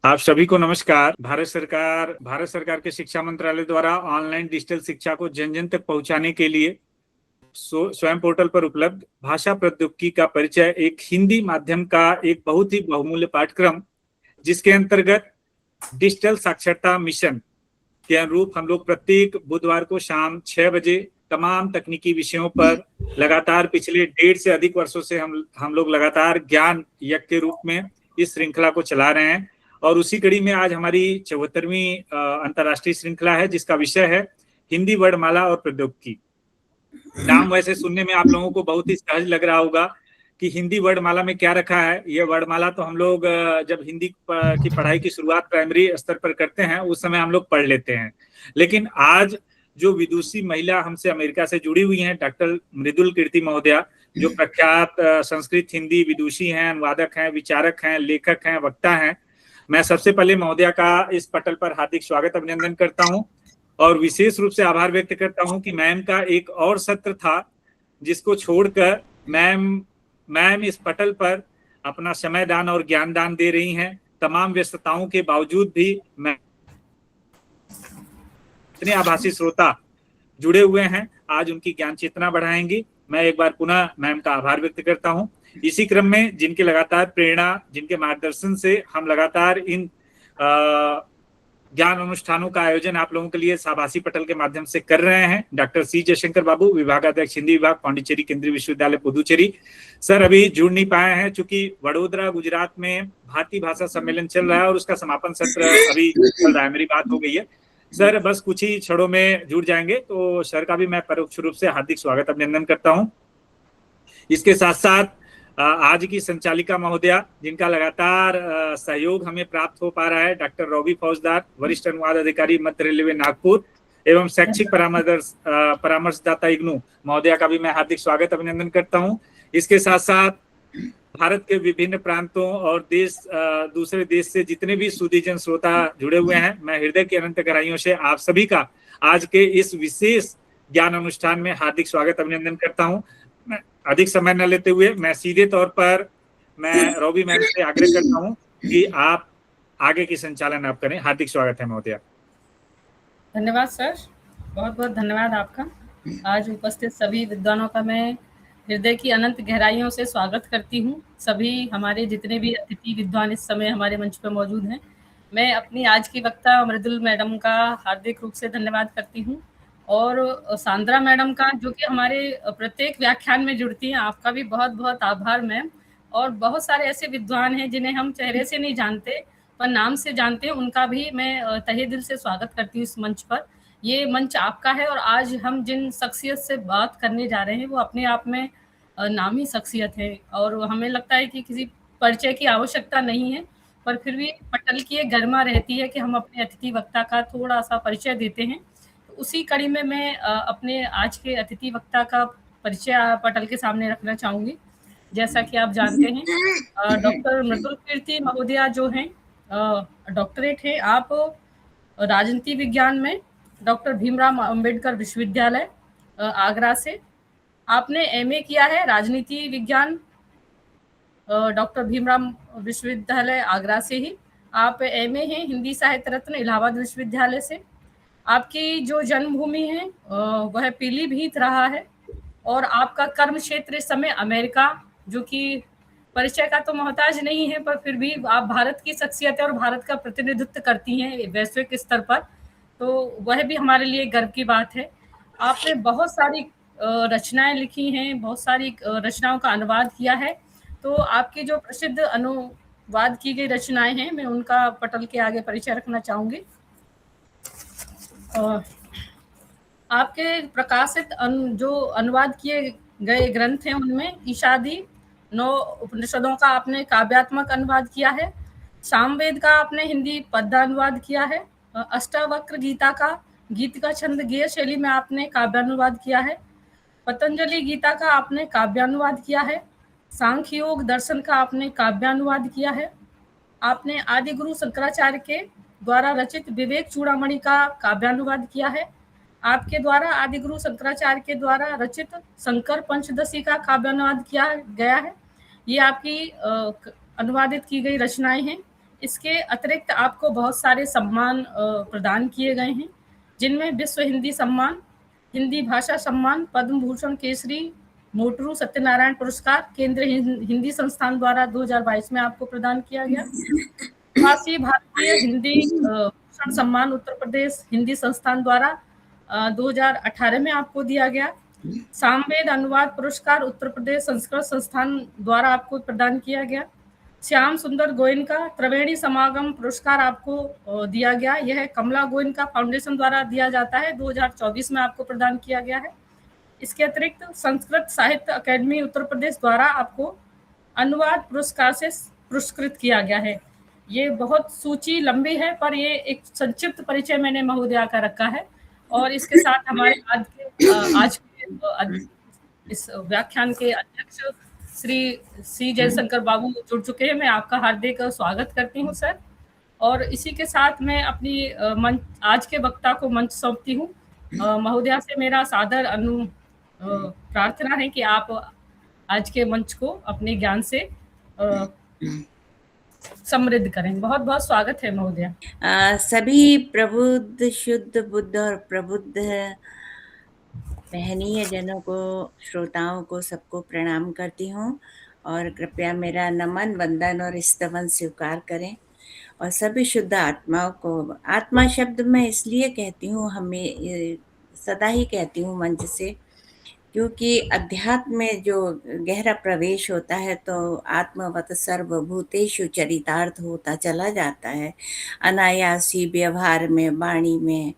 आप सभी को नमस्कार। भारत सरकार के शिक्षा मंत्रालय द्वारा ऑनलाइन डिजिटल शिक्षा को जन जन तक पहुंचाने के लिए स्वयं पोर्टल पर उपलब्ध भाषा प्रौद्योगिकी का परिचय एक हिंदी माध्यम का एक बहुत ही बहुमूल्य पाठ्यक्रम, जिसके अंतर्गत डिजिटल साक्षरता मिशन के अनुरूप हम लोग प्रत्येक बुधवार को शाम 6 बजे तमाम तकनीकी विषयों पर लगातार पिछले 1.5 से अधिक वर्षों से हम लोग लगातार ज्ञान यज्ञ के रूप में इस श्रृंखला को चला रहे हैं। और उसी कड़ी में आज हमारी 74वीं अंतर्राष्ट्रीय श्रृंखला है, जिसका विषय है हिंदी वर्णमाला और प्रौद्योगिकी। नाम वैसे सुनने में आप लोगों को बहुत ही सहज लग रहा होगा कि हिंदी वर्णमाला में क्या रखा है। ये वर्णमाला तो हम लोग जब हिंदी की पढ़ाई की शुरुआत प्राइमरी स्तर पर करते हैं उस समय हम लोग पढ़ लेते हैं, लेकिन आज जो विदुषी महिला हमसे अमेरिका से जुड़ी हुई हैं, डॉक्टर मृदुल कीर्ति महोदया, जो प्रख्यात संस्कृत हिंदी विदुषी हैं, अनुवादक हैं, विचारक हैं, लेखक हैं, वक्ता हैं। मैं सबसे पहले महोदया का इस पटल पर हार्दिक स्वागत अभिनंदन करता हूं और विशेष रूप से आभार व्यक्त करता हूं कि मैम का एक और सत्र था जिसको छोड़कर मैम इस पटल पर अपना समय दान और ज्ञान दान दे रही हैं। तमाम व्यस्तताओं के बावजूद भी मैं इतने आभासी श्रोता जुड़े हुए हैं, आज उनकी ज्ञान चेतना बढ़ाएंगी। मैं एक बार पुनः मैम का आभार व्यक्त करता हूं। इसी क्रम में जिनके लगातार प्रेरणा, जिनके मार्गदर्शन से हम लगातार इन ज्ञान अनुष्ठानों का आयोजन आप लोगों के लिए आभासी पटल के माध्यम से कर रहे हैं, डॉक्टर सी जयशंकर बाबू, विभागाध्यक्ष हिंदी विभाग, पांडिचेरी केंद्रीय विश्वविद्यालय पुदुचेरी। सर अभी जुड़ नहीं पाए हैं चूंकि वडोदरा गुजरात में भारतीय भाषा सम्मेलन चल रहा है और उसका समापन सत्र अभी चल रहा है, मेरी बात हो गई है। सर बस कुछ ही क्षणों में जुड़ जाएंगे, तो सर का भी मैं परोक्ष रूप से हार्दिक स्वागत अभिनंदन करता हूं। इसके साथ साथ आज की संचालिका महोदया, जिनका लगातार सहयोग हमें प्राप्त हो पा रहा है, डॉक्टर रॉबी फौजदार, वरिष्ठ अनुवाद अधिकारी मध्य रेलवे नागपुर एवं शैक्षिक परामर्शदाता इग्नू महोदया का भी मैं हार्दिक स्वागत अभिनंदन करता हूं। इसके साथ साथ भारत के विभिन्न प्रांतों और दूसरे देश से जितने भी सुधीजन श्रोता जुड़े हुए हैं, मैं हृदय की अनंत गहराइयों से आप सभी का आज के इस विशेष ज्ञान अनुष्ठान में हार्दिक स्वागत अभिनंदन करता हूं। मैं अधिक समय न लेते हुए मैं सीधे तौर पर मैं रॉबी मैम से आग्रह करता हूं कि आप आगे की संचालन आप करें। हार्दिक स्वागत है महोदया। धन्यवाद सर, बहुत बहुत धन्यवाद आपका। आज उपस्थित सभी विद्वानों का मैं हृदय की अनंत गहराइयों से स्वागत करती हूँ। सभी हमारे जितने भी अतिथि विद्वान इस समय हमारे मंच पर मौजूद हैं, मैं अपनी आज की वक्ता मृदुल मैडम का हार्दिक रूप से धन्यवाद करती हूँ और सांद्रा मैडम का, जो कि हमारे प्रत्येक व्याख्यान में जुड़ती हैं, आपका भी बहुत बहुत आभार मैम। और बहुत सारे ऐसे विद्वान हैं जिन्हें हम चेहरे से नहीं जानते पर नाम से जानते हैं, उनका भी मैं तहे दिल से स्वागत करती हूँ इस मंच पर। ये मंच आपका है और आज हम जिन शख्सियत से बात करने जा रहे हैं वो अपने आप में नामी शख्सियत है और हमें लगता है कि किसी परिचय की आवश्यकता नहीं है, पर फिर भी पटल की एक गरिमा रहती है कि हम अपने अतिथि वक्ता का थोड़ा सा परिचय देते हैं। उसी कड़ी में मैं अपने आज के अतिथि वक्ता का परिचय पटल के सामने रखना चाहूंगी। जैसा कि आप जानते हैं, डॉक्टर मृदुल कीर्ति महोदया जो हैं, डॉक्टरेट है आप राजनीति विज्ञान में डॉक्टर भीमराव अंबेडकर विश्वविद्यालय आगरा से। आपने एमए किया है राजनीति विज्ञान डॉक्टर भीमराव विश्वविद्यालय आगरा से ही। आप एमए हैं हिंदी साहित्य रत्न इलाहाबाद विश्वविद्यालय से। आपकी जो जन्मभूमि है वह पीलीभीत रहा है और आपका कर्म क्षेत्र इस समय अमेरिका, जो कि परिचय का तो मोहताज नहीं है पर फिर भी आप भारत की शख्सियत और भारत का प्रतिनिधित्व करती हैं वैश्विक स्तर पर, तो वह भी हमारे लिए गर्व की बात है। आपने बहुत सारी रचनाएं लिखी हैं, बहुत सारी रचनाओं का अनुवाद किया है, तो आपकी जो प्रसिद्ध अनुवाद की गई रचनाएं हैं मैं उनका पटल के आगे परिचय रखना चाहूंगी। आपके प्रकाशित जो अनुवाद किए गए ग्रंथ हैं उनमें ईशादी 9 उपनिषदों का आपने काव्यात्मक अनुवाद किया है, सामवेद का आपने हिंदी पद्यानुवाद किया है, अष्टावक्र गीता का गीत का छंद गेय शैली में आपने काव्यानुवाद किया है, पतंजलि गीता का आपने काव्यानुवाद किया है, सांख्य योग दर्शन का आपने काव्यानुवाद किया है, आपने आदि गुरु शंकराचार्य के द्वारा रचित विवेक चूड़ामणि का काव्यानुवाद किया है, आपके द्वारा आदि गुरु शंकराचार्य के द्वारा रचित शंकर पंचदशी का काव्यानुवाद किया गया है। ये आपकी अनुवादित की गई रचनाएं हैं। इसके अतिरिक्त आपको बहुत सारे सम्मान प्रदान किए गए हैं, जिनमें विश्व हिंदी सम्मान, हिंदी भाषा सम्मान, पद्म भूषण केसरी, मोटरू सत्यनारायण पुरस्कार केंद्रीय हिंदी संस्थान द्वारा 2022 में आपको प्रदान किया गया। काशी भारतीय हिंदी भूषण सम्मान उत्तर प्रदेश हिंदी संस्थान द्वारा 2018 में आपको दिया गया। सामवेद अनुवाद पुरस्कार उत्तर प्रदेश संस्कृत संस्थान द्वारा आपको प्रदान किया गया। श्याम सुंदर गोयनका त्रिवेणी समागम पुरस्कार आपको दिया गया। यह कमला गोयनका फाउंडेशन द्वारा दिया जाता है, 2024 में आपको प्रदान किया गया है। इसके अतिरिक्त संस्कृत साहित्य अकादमी उत्तर प्रदेश द्वारा आपको अनुवाद पुरस्कार से पुरस्कृत किया गया है। ये बहुत सूची लंबी है, पर ये एक संक्षिप्त परिचय मैंने महोदया का रखा है। और इसके साथ हमारे आज के इस व्याख्यान के अध्यक्ष श्री सी जयशंकर बाबू जुड़ चुके हैं। मैं आपका हार्दिक स्वागत करती हूँ सर। और इसी के साथ मैं अपनी आज के वक्ता को मंच सौंपती हूँ। महोदया से मेरा सादर प्रार्थना है कि आप आज के मंच को अपने ज्ञान से समृद्ध करें। बहुत बहुत स्वागत है महोदया। सभी प्रबुद्ध शुद्ध बुद्ध और प्रबुद्ध महनीय जनों को, श्रोताओं को, सबको प्रणाम करती हूँ और कृपया मेरा नमन, वंदन और स्तवन स्वीकार करें। और सभी शुद्ध आत्माओं को, आत्मा शब्द मैं इसलिए कहती हूँ, हमें सदा ही कहती हूँ मंच से, क्योंकि अध्यात्म में जो गहरा प्रवेश होता है तो आत्मवत सर्वभूतेषु चरितार्थ होता चला जाता है, अनायासी व्यवहार में, वाणी में।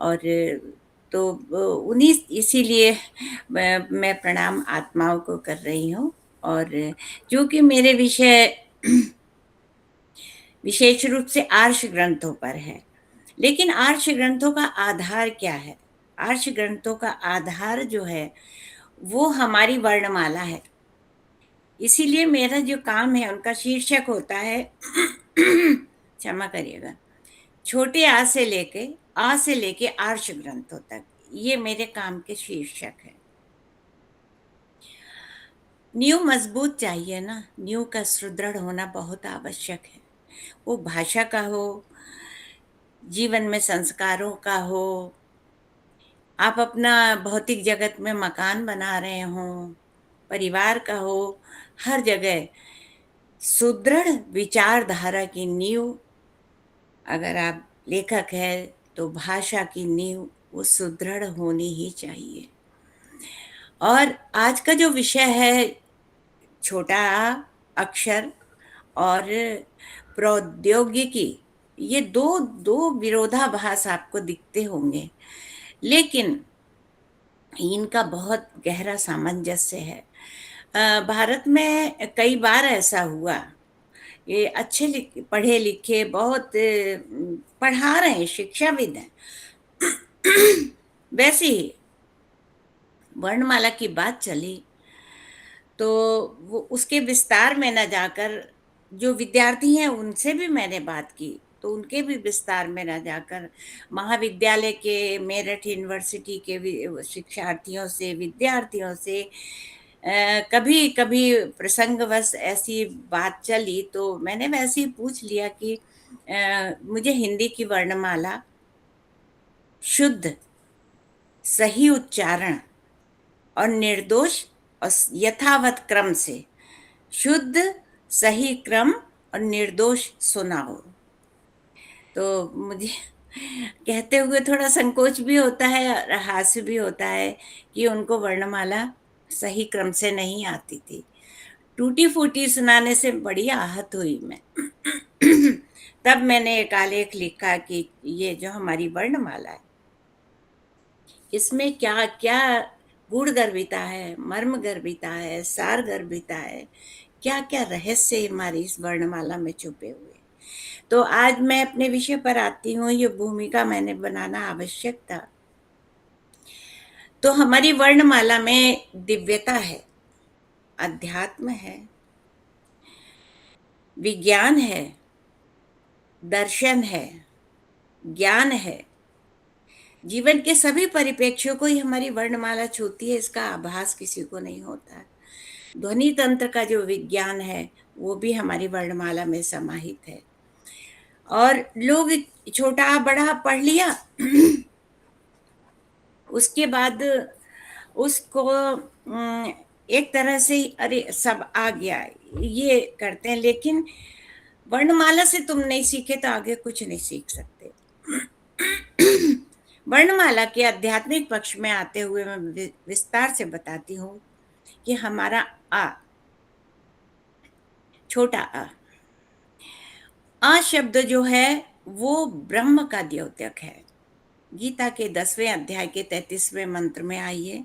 और तो इसीलिए मैं प्रणाम आत्माओं को कर रही हूँ। और जो कि मेरे विषय विशेष रूप से आर्ष ग्रंथों पर है, लेकिन आर्ष ग्रंथों का आधार क्या है? आर्ष ग्रंथों का आधार जो है वो हमारी वर्णमाला है। इसीलिए मेरा जो काम है उनका शीर्षक होता है क्षमा करिएगा, छोटे आ से लेके आर्ष ग्रंथों तक, ये मेरे काम के शीर्षक है। नींव मजबूत चाहिए ना, नींव का सुदृढ़ होना बहुत आवश्यक है। वो भाषा का हो, जीवन में संस्कारों का हो, आप अपना भौतिक जगत में मकान बना रहे हों, परिवार का हो, हर जगह सुदृढ़ विचारधारा की नींव, अगर आप लेखक है तो भाषा की नींव वो सुदृढ़ होनी ही चाहिए। और आज का जो विषय है छोटा अक्षर और प्रौद्योगिकी, ये दो विरोधाभास आपको दिखते होंगे, लेकिन इनका बहुत गहरा सामंजस्य है। भारत में कई बार ऐसा हुआ, ये अच्छे पढ़े लिखे बहुत पढ़ा रहे हैं, शिक्षाविद हैं, वैसे ही वर्णमाला की बात चली तो वो उसके विस्तार में न जाकर, जो विद्यार्थी हैं उनसे भी मैंने बात की तो उनके भी विस्तार में न जाकर, महाविद्यालय के, मेरठ यूनिवर्सिटी के शिक्षार्थियों से, विद्यार्थियों से कभी कभी प्रसंगवश ऐसी बात चली तो मैंने वैसे ही पूछ लिया कि मुझे हिंदी की वर्णमाला शुद्ध, सही उच्चारण और निर्दोष और यथावत क्रम से, शुद्ध, सही क्रम और निर्दोष सुनाओ। तो मुझे कहते हुए थोड़ा संकोच भी होता है और हास्य भी होता है कि उनको वर्णमाला सही क्रम से नहीं आती थी। टूटी फूटी सुनाने से बड़ी आहत हुई मैं। तब मैंने एक आलेख लिखा कि ये जो हमारी वर्णमाला है, इसमें क्या क्या गूढ़ गर्भिता है, मर्म गर्भिता है, सार गर्भिता है, क्या क्या रहस्य हमारी इस वर्णमाला में छुपे हुए। तो आज मैं अपने विषय पर आती हूँ, ये भूमिका मैंने बनाना आवश्यक था। तो हमारी वर्णमाला में दिव्यता है, अध्यात्म है, विज्ञान है, दर्शन है, ज्ञान है, जीवन के सभी परिप्रेक्ष्यों को ही हमारी वर्णमाला छूती है, इसका आभास किसी को नहीं होता। ध्वनि तंत्र का जो विज्ञान है वो भी हमारी वर्णमाला में समाहित है। और लोग छोटा बड़ा पढ़ लिया उसके बाद उसको एक तरह से अरे सब आ गया ये करते हैं, लेकिन वर्णमाला से तुम नहीं सीखे तो आगे कुछ नहीं सीख सकते। वर्णमाला के आध्यात्मिक पक्ष में आते हुए मैं विस्तार से बताती हूँ कि हमारा आ, छोटा आ शब्द जो है वो ब्रह्म का द्योतक है। गीता के 10वें अध्याय के 33वें मंत्र में आइए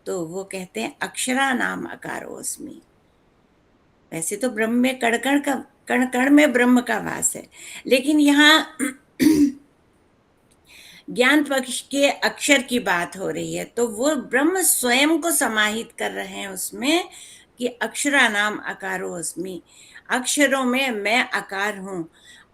तो वो कहते हैं अक्षरा नाम अकारोस्मि। वैसे तो ब्रह्म में कण कण में ब्रह्म का वास है, लेकिन यहाँ ज्ञान पक्ष के अक्षर की बात हो रही है, तो वो ब्रह्म स्वयं को समाहित कर रहे हैं उसमें कि अक्षरा नाम अकारो अस्मि। अक्षरों में मैं आकार हूं,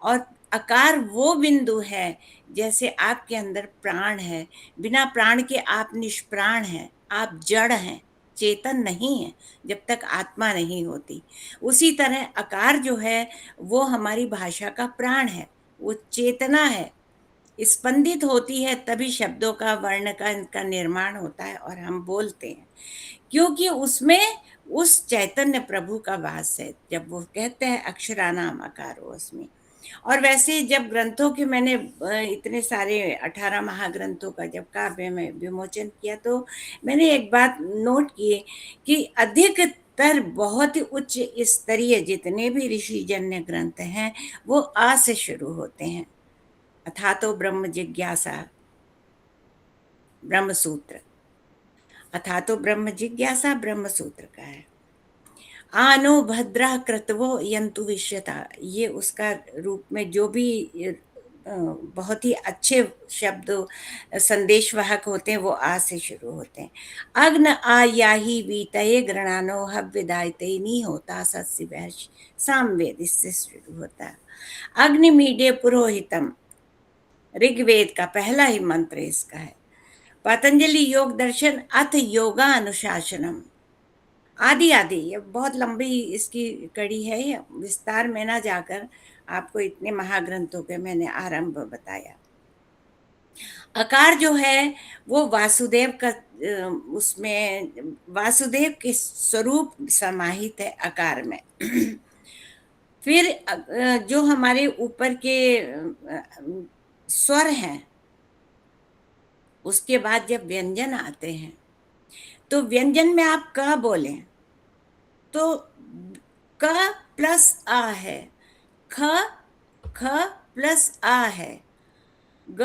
और आकार वो बिंदु है जैसे आपके अंदर प्राण है, बिना प्राण के आप निष्प्राण हैं, आप जड़ हैं, चेतन नहीं है जब तक आत्मा नहीं होती। उसी तरह आकार जो है वो हमारी भाषा का प्राण है, वो चेतना है, स्पंदित होती है तभी शब्दों का वर्ण का इनका निर्माण होता है और हम बोलते हैं, क्योंकि उसमें उस चैतन्य प्रभु का वास है। जब वो कहते हैं अक्षरानाम अकारो अस्मि। और वैसे जब ग्रंथों के मैंने इतने सारे 18 महाग्रंथों का जब काव्य में विमोचन किया तो मैंने एक बात नोट की कि अधिकतर बहुत ही उच्च स्तरीय जितने भी ऋषिजन्य ग्रंथ हैं वो आ से शुरू होते हैं। अथा तो ब्रह्म जिज्ञासा ब्रह्म सूत्र, अथा तो ब्रह्म जिज्ञासा ब्रह्म सूत्र का है। आनो भद्रा कृतवो यंतु विश्यता, ये उसका रूप में जो भी बहुत ही अच्छे शब्द संदेशवाहक होते हैं वो आ से शुरू होते हैं। अग्न आ याही वीतये गृणानो हव्यदायते नी होता सस्य वैश सामवेद, इससे शुरू होता है। अग्नि मीडे पुरोहितम, ऋग्वेद का पहला ही मंत्र इसका है। पतंजलि योग दर्शन अथ योगा अनुशासनम, आदि आदि, ये बहुत लंबी इसकी कड़ी है, विस्तार में ना जाकर आपको इतने महाग्रंथों के मैंने आरंभ बताया। आकार जो है वो वासुदेव का, उसमें वासुदेव के स्वरूप समाहित है आकार में। फिर जो हमारे ऊपर के स्वर हैं उसके बाद जब व्यंजन आते हैं तो व्यंजन में आप क बोलें तो क प्लस आ है, ख ख प्लस आ है, ग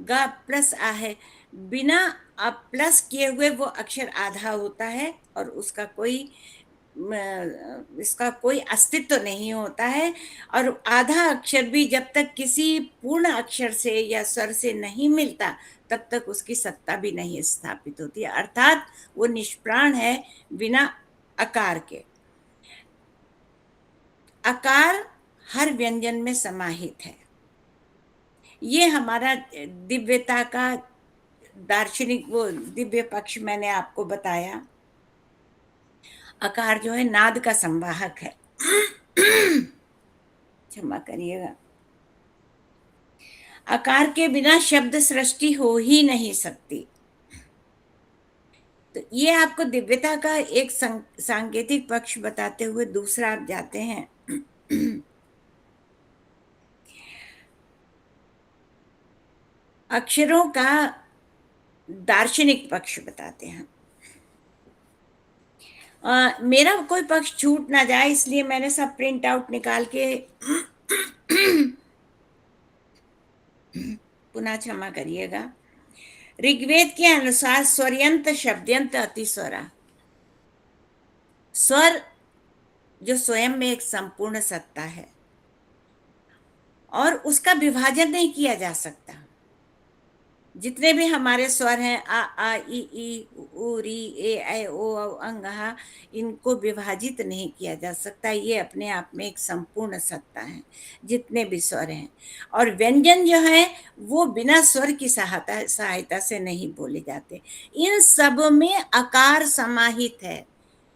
ग प्लस आ है। बिना आप प्लस किए हुए वो अक्षर आधा होता है और उसका कोई इसका कोई अस्तित्व नहीं होता है। और आधा अक्षर भी जब तक किसी पूर्ण अक्षर से या स्वर से नहीं मिलता तब तक उसकी सत्ता भी नहीं स्थापित होती है, अर्थात वो निष्प्राण है बिना आकार के। आकार हर व्यंजन में समाहित है। ये हमारा दिव्यता का दार्शनिक वो दिव्य पक्ष मैंने आपको बताया। आकार जो है नाद का संवाहक है। क्षमा करिएगा। आकार के बिना शब्द सृष्टि हो ही नहीं सकती। तो ये आपको दिव्यता का एक सांकेतिक पक्ष बताते हुए दूसरा आप जाते हैं अक्षरों का दार्शनिक पक्ष बताते हैं। मेरा कोई पक्ष छूट ना जाए इसलिए मैंने सब प्रिंट आउट निकाल के पुनः क्षमा करिएगा। ऋग्वेद के अनुसार स्वरयंत शब्दयंत अतिस्वरा, स्वर जो स्वयं में एक संपूर्ण सत्ता है और उसका विभाजन नहीं किया जा सकता। जितने भी हमारे स्वर हैं आ ई उ री ए ऐ ओ अंगहा, इनको विभाजित नहीं किया जा सकता। ये अपने आप में एक संपूर्ण सत्ता है जितने भी स्वर हैं। और व्यंजन जो है वो बिना स्वर की सहायता से नहीं बोले जाते। इन सब में आकार समाहित है।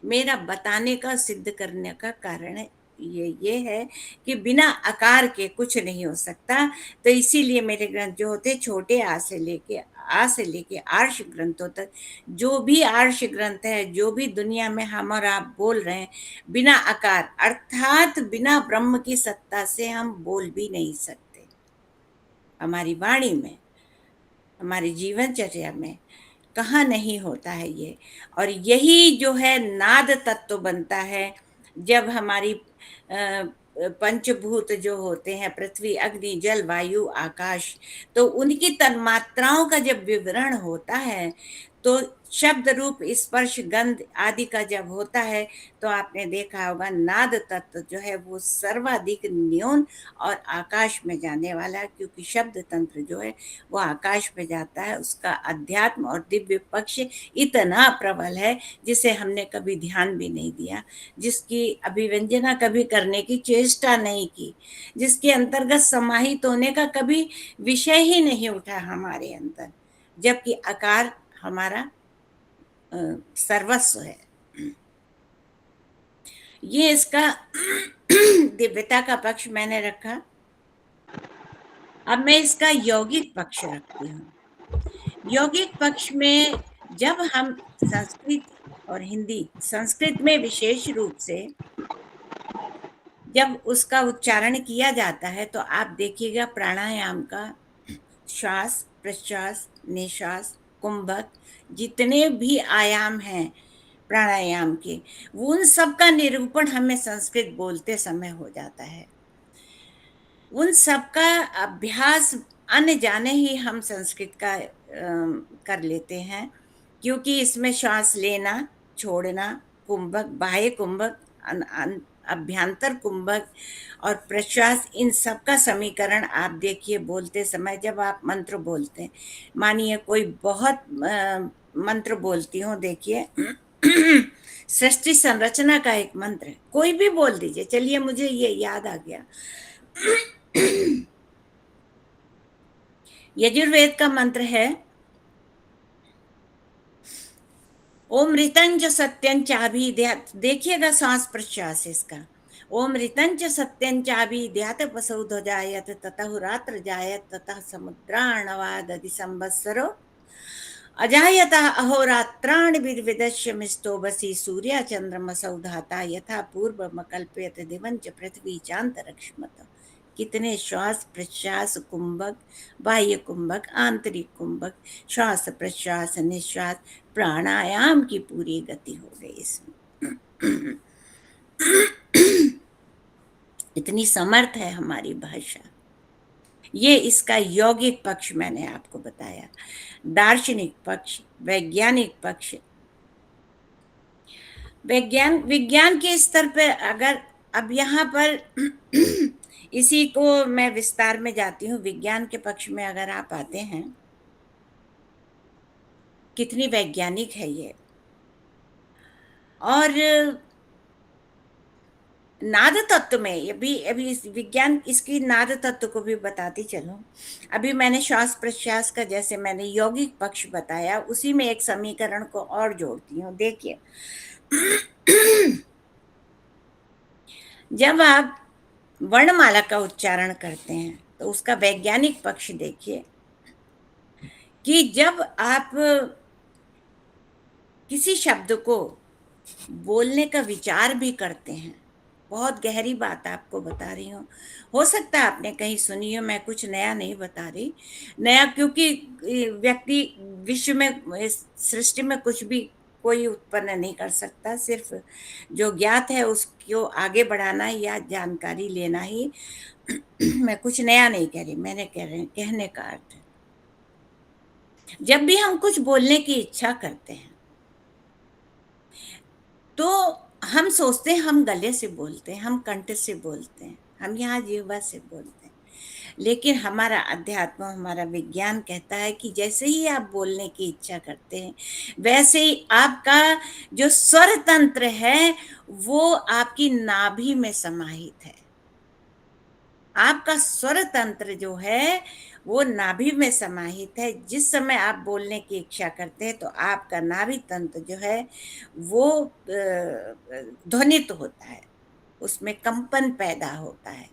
मेरा बताने का सिद्ध करने का कारण ये है कि बिना आकार के कुछ नहीं हो सकता। तो इसीलिए मेरे ग्रंथ जो होते छोटे आ से लेके आर्ष ग्रंथों तक, जो भी आर्ष ग्रंथ है, जो भी दुनिया में हम और आप बोल रहे हैं, बिना आकार अर्थात बिना ब्रह्म की सत्ता से हम बोल भी नहीं सकते। हमारी वाणी में, हमारी जीवनचर्या में कहाँ नहीं होता है ये। और यही जो है नाद तत्व बनता है जब हमारी पंचभूत जो होते हैं, पृथ्वी, अग्नि, जल, वायु, आकाश, तो उनकी तन्मात्राओं का जब विवरण होता है, तो शब्द, रूप, स्पर्श, गंध आदि का जब होता है, तो आपने देखा होगा नाद तत्व जो है वो सर्वाधिक न्यून और आकाश में जाने वाला, क्योंकि शब्द तंत्र जो है वो आकाश में जाता है। उसका अध्यात्म और दिव्य पक्ष इतना प्रबल है जिसे हमने कभी ध्यान भी नहीं दिया, जिसकी अभिव्यंजना कभी करने की चेष्टा नहीं की, जिसके अंतर्गत समाहित होने का कभी विषय ही नहीं उठा हमारे अंदर, जबकि आकार हमारा सर्वस्व है। ये इसका दिव्यता का पक्ष मैंने रखा। अब मैं इसका यौगिक पक्ष रखती हूँ। यौगिक पक्ष में जब हम संस्कृत और हिंदी, संस्कृत में विशेष रूप से जब उसका उच्चारण किया जाता है, तो आप देखिएगा प्राणायाम का श्वास, प्रश्वास, निश्वास, कुंभक, जितने भी आयाम हैं प्राणायाम के, उन सब का निरूपण हमें संस्कृत बोलते समय हो जाता है। उन सब का अभ्यास अन्य जाने ही हम संस्कृत का कर लेते हैं, क्योंकि इसमें श्वास लेना, छोड़ना, कुंभक, बाह्य कुंभक, अभ्यंतर कुंभक और प्रश्वास, इन सब का समीकरण आप देखिए बोलते समय। जब आप मंत्र बोलते हैं, मानिए कोई बहुत मंत्र बोलती हूँ, देखिए सृष्टि संरचना का एक मंत्र है, कोई भी बोल दीजिए, चलिए मुझे ये याद आ गया। यजुर्वेद का मंत्र है ओम ऋतंज सत्यंचाभिध्यात। देखिएगा सांस प्रश्वास इसका। ओम ऋतंज सत्यंचाभिध्यात वसुधो जायत ततः रात्र जायत ततः समुद्राणवादधि संवत्सरो अजायतः अहोरात्राणि विदस्य मिष्टो वसी सूर्य चंद्रमसौ धाता यथा पूर्वम कल्पयत दिवंच पृथ्वी चांतरिक्षमत। कितने श्वास प्रश्वास, कुंभक, बाह्य कुंभक, आंतरिक कुंभक, श्वास प्रश्वास, निश्वास, प्राणायाम की पूरी गति हो गई इसमें। इतनी समर्थ है हमारी भाषा। ये इसका यौगिक पक्ष मैंने आपको बताया। दार्शनिक पक्ष, वैज्ञानिक पक्ष, विज्ञान के स्तर पर अगर अब यहाँ पर इसी को मैं विस्तार में जाती हूँ। विज्ञान के पक्ष में अगर आप आते हैं, कितनी वैज्ञानिक है ये। और नाद तत्व में अभी विज्ञान इसकी नाद तत्व को भी बताती चलूं। अभी मैंने श्वास प्रश्वास का, जैसे मैंने यौगिक पक्ष बताया, उसी में एक समीकरण को और जोड़ती हूँ। देखिए जब आप वर्णमाला का उच्चारण करते हैं, तो उसका वैज्ञानिक पक्ष देखिए कि जब आप किसी शब्द को बोलने का विचार भी करते हैं, बहुत गहरी बात आपको बता रही हूँ, हो सकता है आपने कहीं सुनी हो, मैं कुछ नया नहीं बता रही। नया क्योंकि व्यक्ति विश्व में, सृष्टि में कुछ भी कोई उत्पन्न नहीं कर सकता, सिर्फ जो ज्ञात है उसको आगे बढ़ाना या जानकारी लेना ही। मैं कुछ नया नहीं कह रही, मैंने कहने का अर्थ है, जब भी हम कुछ बोलने की इच्छा करते हैं, तो हम सोचते हैं हम गले से बोलते हैं, हम कंठ से बोलते हैं, हम यहाँ जिह्वा से बोलते हैं। लेकिन हमारा अध्यात्म, हमारा विज्ञान कहता है कि जैसे ही आप बोलने की इच्छा करते हैं, वैसे ही आपका जो स्वर तंत्र है वो आपकी नाभि में समाहित है। आपका स्वर तंत्र जो है वो नाभि में समाहित है। जिस समय आप बोलने की इच्छा करते हैं, तो आपका नाभि तंत्र जो है वो ध्वनित होता है। उसमें कंपन पैदा होता है।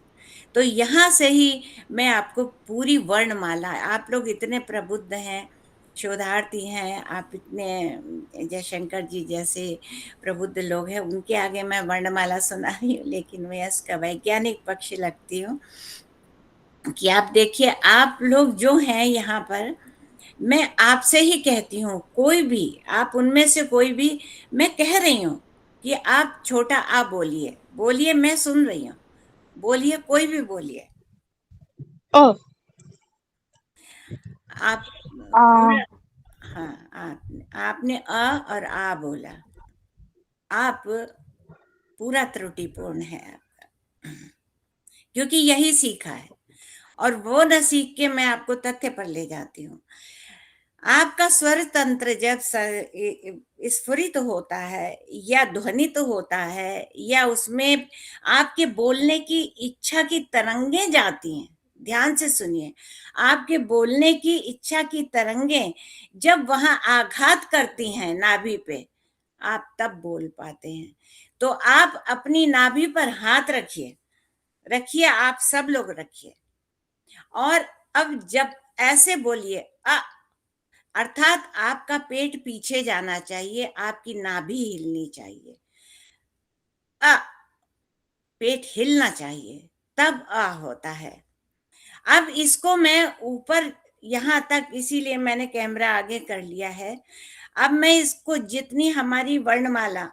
तो यहाँ से ही मैं आपको पूरी वर्णमाला, आप लोग इतने प्रबुद्ध हैं, शोधार्थी हैं, आप इतने जयशंकर जी जैसे प्रबुद्ध लोग हैं, उनके आगे मैं वर्णमाला सुना रही हूँ, लेकिन मैं इसका वैज्ञानिक पक्ष लगती हूँ कि आप देखिए, आप लोग जो हैं यहाँ पर, मैं आपसे ही कहती हूँ, कोई भी, आप उनमें से कोई भी, मैं कह रही हूँ कि आप छोटा आ बोलिए, बोलिए, मैं सुन रही हूँ, बोलिए, कोई भी बोलिए। अ आप आ पूरा, हाँ, आपने अ और आ बोला, आप पूरा त्रुटिपूर्ण है आपका, क्योंकि यही सीखा है। और वो न सीख के मैं आपको तथ्य पर ले जाती हूँ। आपका स्वर तंत्र जब स्फुरित होता है या ध्वनित होता है, या उसमें आपके बोलने की इच्छा की तरंगें जाती हैं, ध्यान से सुनिए, आपके बोलने की इच्छा की तरंगें जब वहां आघात करती हैं नाभि पे, आप तब बोल पाते हैं। तो आप अपनी नाभि पर हाथ रखिए, रखिए, आप सब लोग रखिए, और अब जब ऐसे बोलिए अ, अर्थात आपका पेट पीछे जाना चाहिए, आपकी नाभि हिलनी चाहिए, अ, पेट हिलना चाहिए, तब आ होता है। अब इसको मैं ऊपर यहां तक, इसीलिए मैंने कैमरा आगे कर लिया है। अब मैं इसको जितनी हमारी वर्णमाला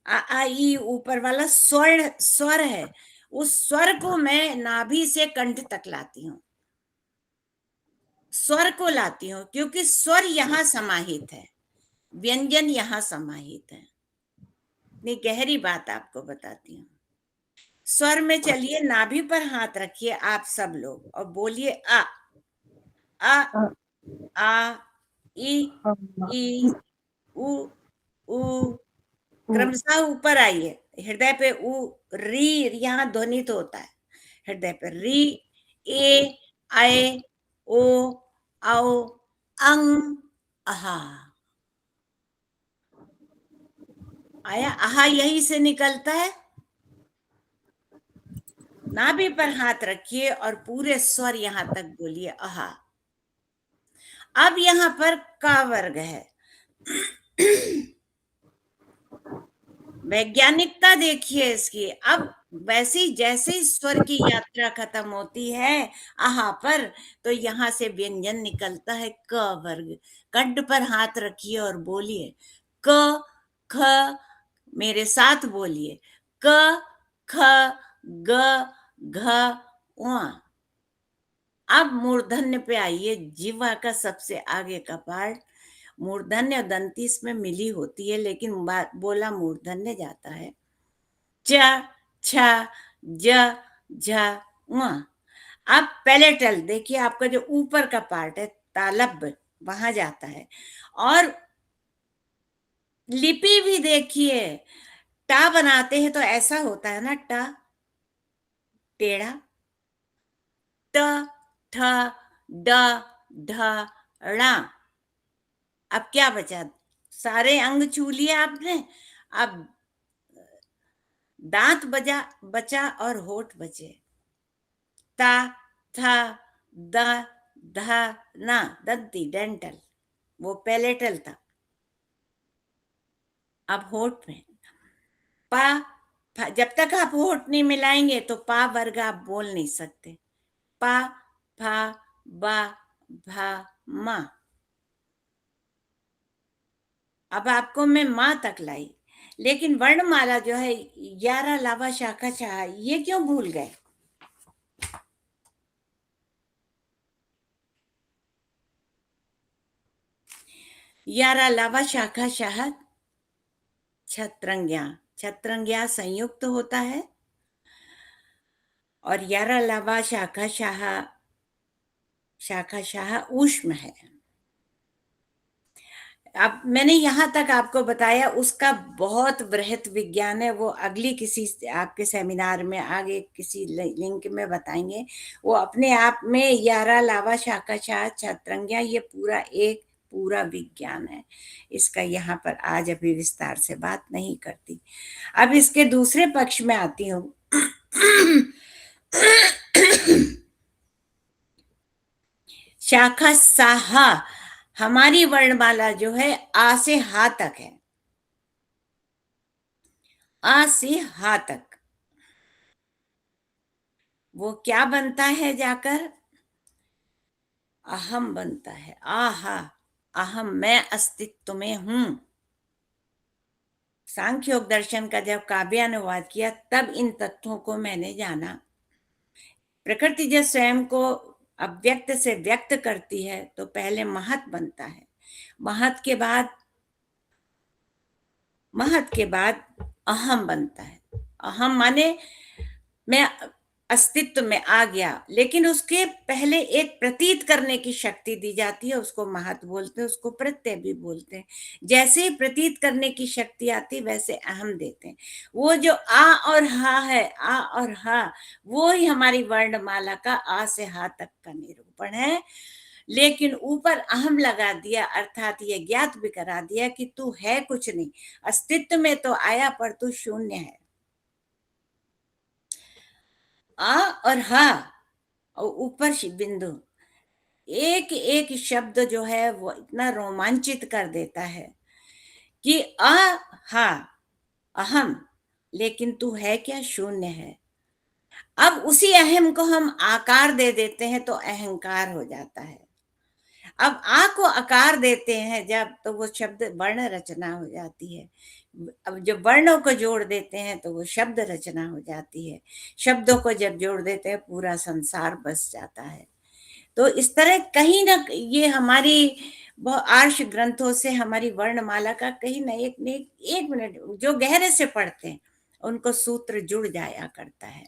आ आ ई ऊपर वाला स्वर है, उस स्वर को मैं नाभि से कंठ तक लाती हूँ, स्वर को लाती हूँ, क्योंकि स्वर यहाँ समाहित है, व्यंजन यहाँ समाहित है। इतनी गहरी बात आपको बताती हूँ। स्वर में चलिए, नाभि पर हाथ रखिए आप सब लोग, और बोलिए आ आ आ ई ई उ ऊ, क्रमशः ऊपर आइए, हृदय पे उ, री, यहाँ ध्वनित होता है, हृदय पे री, ए, आए, ओ, आओ, अंग, आहा, आया, आहा यही से निकलता है। नाभि पर हाथ रखिए और पूरे स्वर यहां तक बोलिए, आहा। अब यहां पर का वर्ग है, वैज्ञानिकता देखिए इसकी। अब वैसी जैसे ही स्वर की यात्रा खत्म होती है आहा पर, तो यहां से व्यंजन निकलता है क वर्ग। कंठ पर हाथ रखिए और बोलिए क ख, मेरे साथ बोलिए क ख ग घ उ। अब मूर्धन्य पे आइए, जीवा का सबसे आगे का पार्ट। मूर्धन्य और दंती इसमें मिली होती है, लेकिन बोला मूर्धन्य जाता है। च छ ज झ उ। अब पैलेटल देखिए, आपका जो ऊपर का पार्ट है, तालब, वहां जाता है। और लिपि भी देखिए, टा बनाते हैं तो ऐसा होता है ना, टा टेढ़ा, ट ठ ड ढ ण। अब क्या बचा, सारे अंग छू लिए आपने, अब दांत बचा और होठ बचे, ता था द ध न, दंती, डेंटल, वो पैलेटल था। अब होठ में पा, जब तक आप होठ नहीं मिलाएंगे तो पा वर्ग आप बोल नहीं सकते। पा फा बा भा मा। अब आपको मैं माँ तक लाई, लेकिन वर्णमाला जो है 11 लावा शाखा शाह, ये क्यों भूल गए? यारा लावा शाखा शाह, छत्रंग्या, छत्रंग्या संयुक्त होता है, और यारा लावा शाखा शाह ऊष्म है। अब मैंने यहाँ तक आपको बताया, उसका बहुत बृहत विज्ञान है, वो अगली किसी आपके सेमिनार में आगे किसी लिंक में बताएंगे। वो अपने आप में यारा लावा शाखा छत्रंग्या, ये पूरा एक पूरा विज्ञान है। इसका यहाँ पर आज अभी विस्तार से बात नहीं करती। अब इसके दूसरे पक्ष में आती हूँ। शाखा साहा, हमारी वर्णमाला जो है आ से हा तक है, आ से हा तक। वो क्या बनता है जाकर? अहम बनता है। आहा, अहम, मैं अस्तित्व में हूं। सांख्य योग दर्शन का जब काव्यानुवाद किया तब इन तत्वों को मैंने जाना। प्रकृति जब स्वयं को अव्यक्त से व्यक्त करती है तो पहले महत बनता है, महत के बाद अहम बनता है। अहम माने मैं अस्तित्व में आ गया, लेकिन उसके पहले एक प्रतीत करने की शक्ति दी जाती है, उसको महत बोलते हैं, उसको प्रत्यय भी बोलते हैं। जैसे ही प्रतीत करने की शक्ति आती वैसे अहम देते हैं। वो जो आ और हा है, आ और हा, वो ही हमारी वर्णमाला का आ से हा तक का निरूपण है। लेकिन ऊपर अहम लगा दिया, अर्थात ये ज्ञात भी करा दिया कि तू है कुछ नहीं, अस्तित्व में तो आया पर तू शून्य है। आ और हा और ऊपर बिंदु, एक एक शब्द जो है वो इतना रोमांचित कर देता है कि आ हा अहम, लेकिन तू है क्या? शून्य है। अब उसी अहम को हम आकार दे देते हैं तो अहंकार हो जाता है। अब आ को आकार देते हैं जब, तो वो शब्द वर्ण रचना हो जाती है। अब जब वर्णों को जोड़ देते हैं तो वो शब्द रचना हो जाती है। शब्दों को जब जोड़ देते हैं पूरा संसार बस जाता है। तो इस तरह कहीं ना ये हमारी आर्ष ग्रंथों से हमारी वर्णमाला का कहीं ना एक मिनट जो गहरे से पढ़ते हैं उनको सूत्र जुड़ जाया करता है।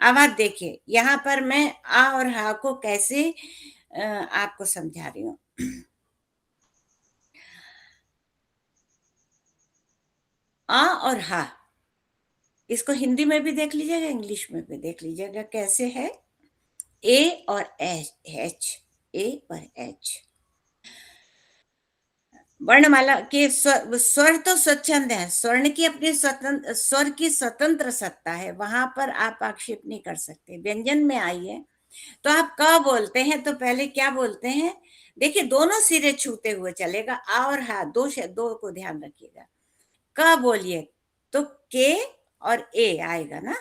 अब आप देखिए यहाँ पर मैं आ और हा को कैसे आपको समझा रही हूँ। आ और हा, इसको हिंदी में भी देख लीजिएगा, इंग्लिश में भी देख लीजिएगा कैसे है। ए और एच, ए और एच। वर्णमाला के स्वर तो स्वच्छंद है, स्वर्ण की अपनी स्वतंत्र, स्वर की स्वतंत्र सत्ता है, वहां पर आप आक्षेप नहीं कर सकते। व्यंजन में आइए तो आप क बोलते हैं तो पहले क्या बोलते हैं? देखिए दोनों सिरे छूते हुए चलेगा, आ और हा, दो को ध्यान रखिएगा। क बोलिए तो के और ए आएगा ना,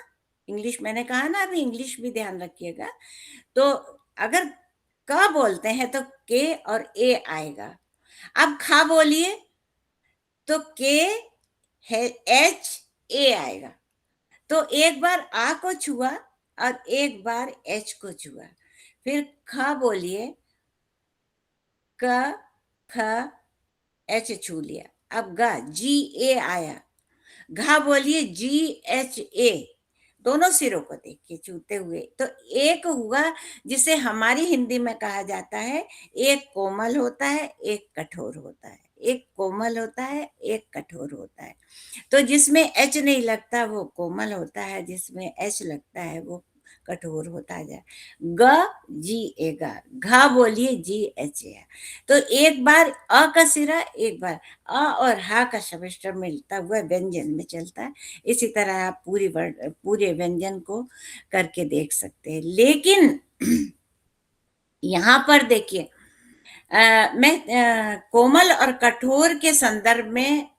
इंग्लिश मैंने कहा ना, अभी इंग्लिश भी ध्यान रखिएगा। तो अगर क बोलते हैं तो के और ए आएगा। अब खा बोलिए तो के है, एच ए आएगा। तो एक बार आ को छुआ और एक बार एच को छुआ। फिर ख बोलिए, क ख एच छू लिया। अब ग, जी ए आया। घा बोलिए जी एच ए, दोनों सिरों को देखिए छूते हुए। तो एक हुआ जिसे हमारी हिंदी में कहा जाता है, एक कोमल होता है एक कठोर होता है, एक कोमल होता है एक कठोर होता है। तो जिसमें एच नहीं लगता वो कोमल होता है, जिसमें एच लगता है वो कठोर होता है। ग जी ए गा, घा बोलिए जी एच ए। तो एक बार अ का सिरा, एक बार अ और हा का शब्द मिलता हुआ व्यंजन में चलता है। इसी तरह आप पूरे व्यंजन को करके देख सकते हैं। लेकिन यहाँ पर देखिए मैं कोमल और कठोर के संदर्भ में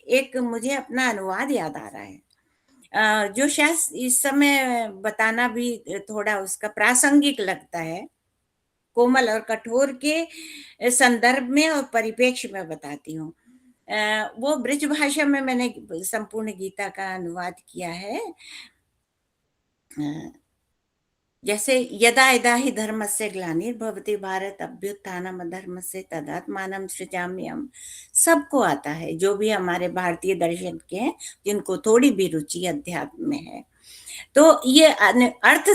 एक मुझे अपना अनुवाद याद आ रहा है, जो शायद इस समय बताना भी थोड़ा उसका प्रासंगिक लगता है। कोमल और कठोर के संदर्भ में और परिप्रेक्ष्य में बताती हूँ। वो ब्रज भाषा में मैंने संपूर्ण गीता का अनुवाद किया है। जैसे यदा यदा हि धर्मस्य ग्लानिर्भवति भारत अभ्युत्थानम् अधर्मस्य तदात्मानं सृजाम्यहम्, सबको आता है, जो भी हमारे भारतीय दर्शन के हैं, जिनको थोड़ी भी रुचि अध्यात्म में है। तो ये अर्थ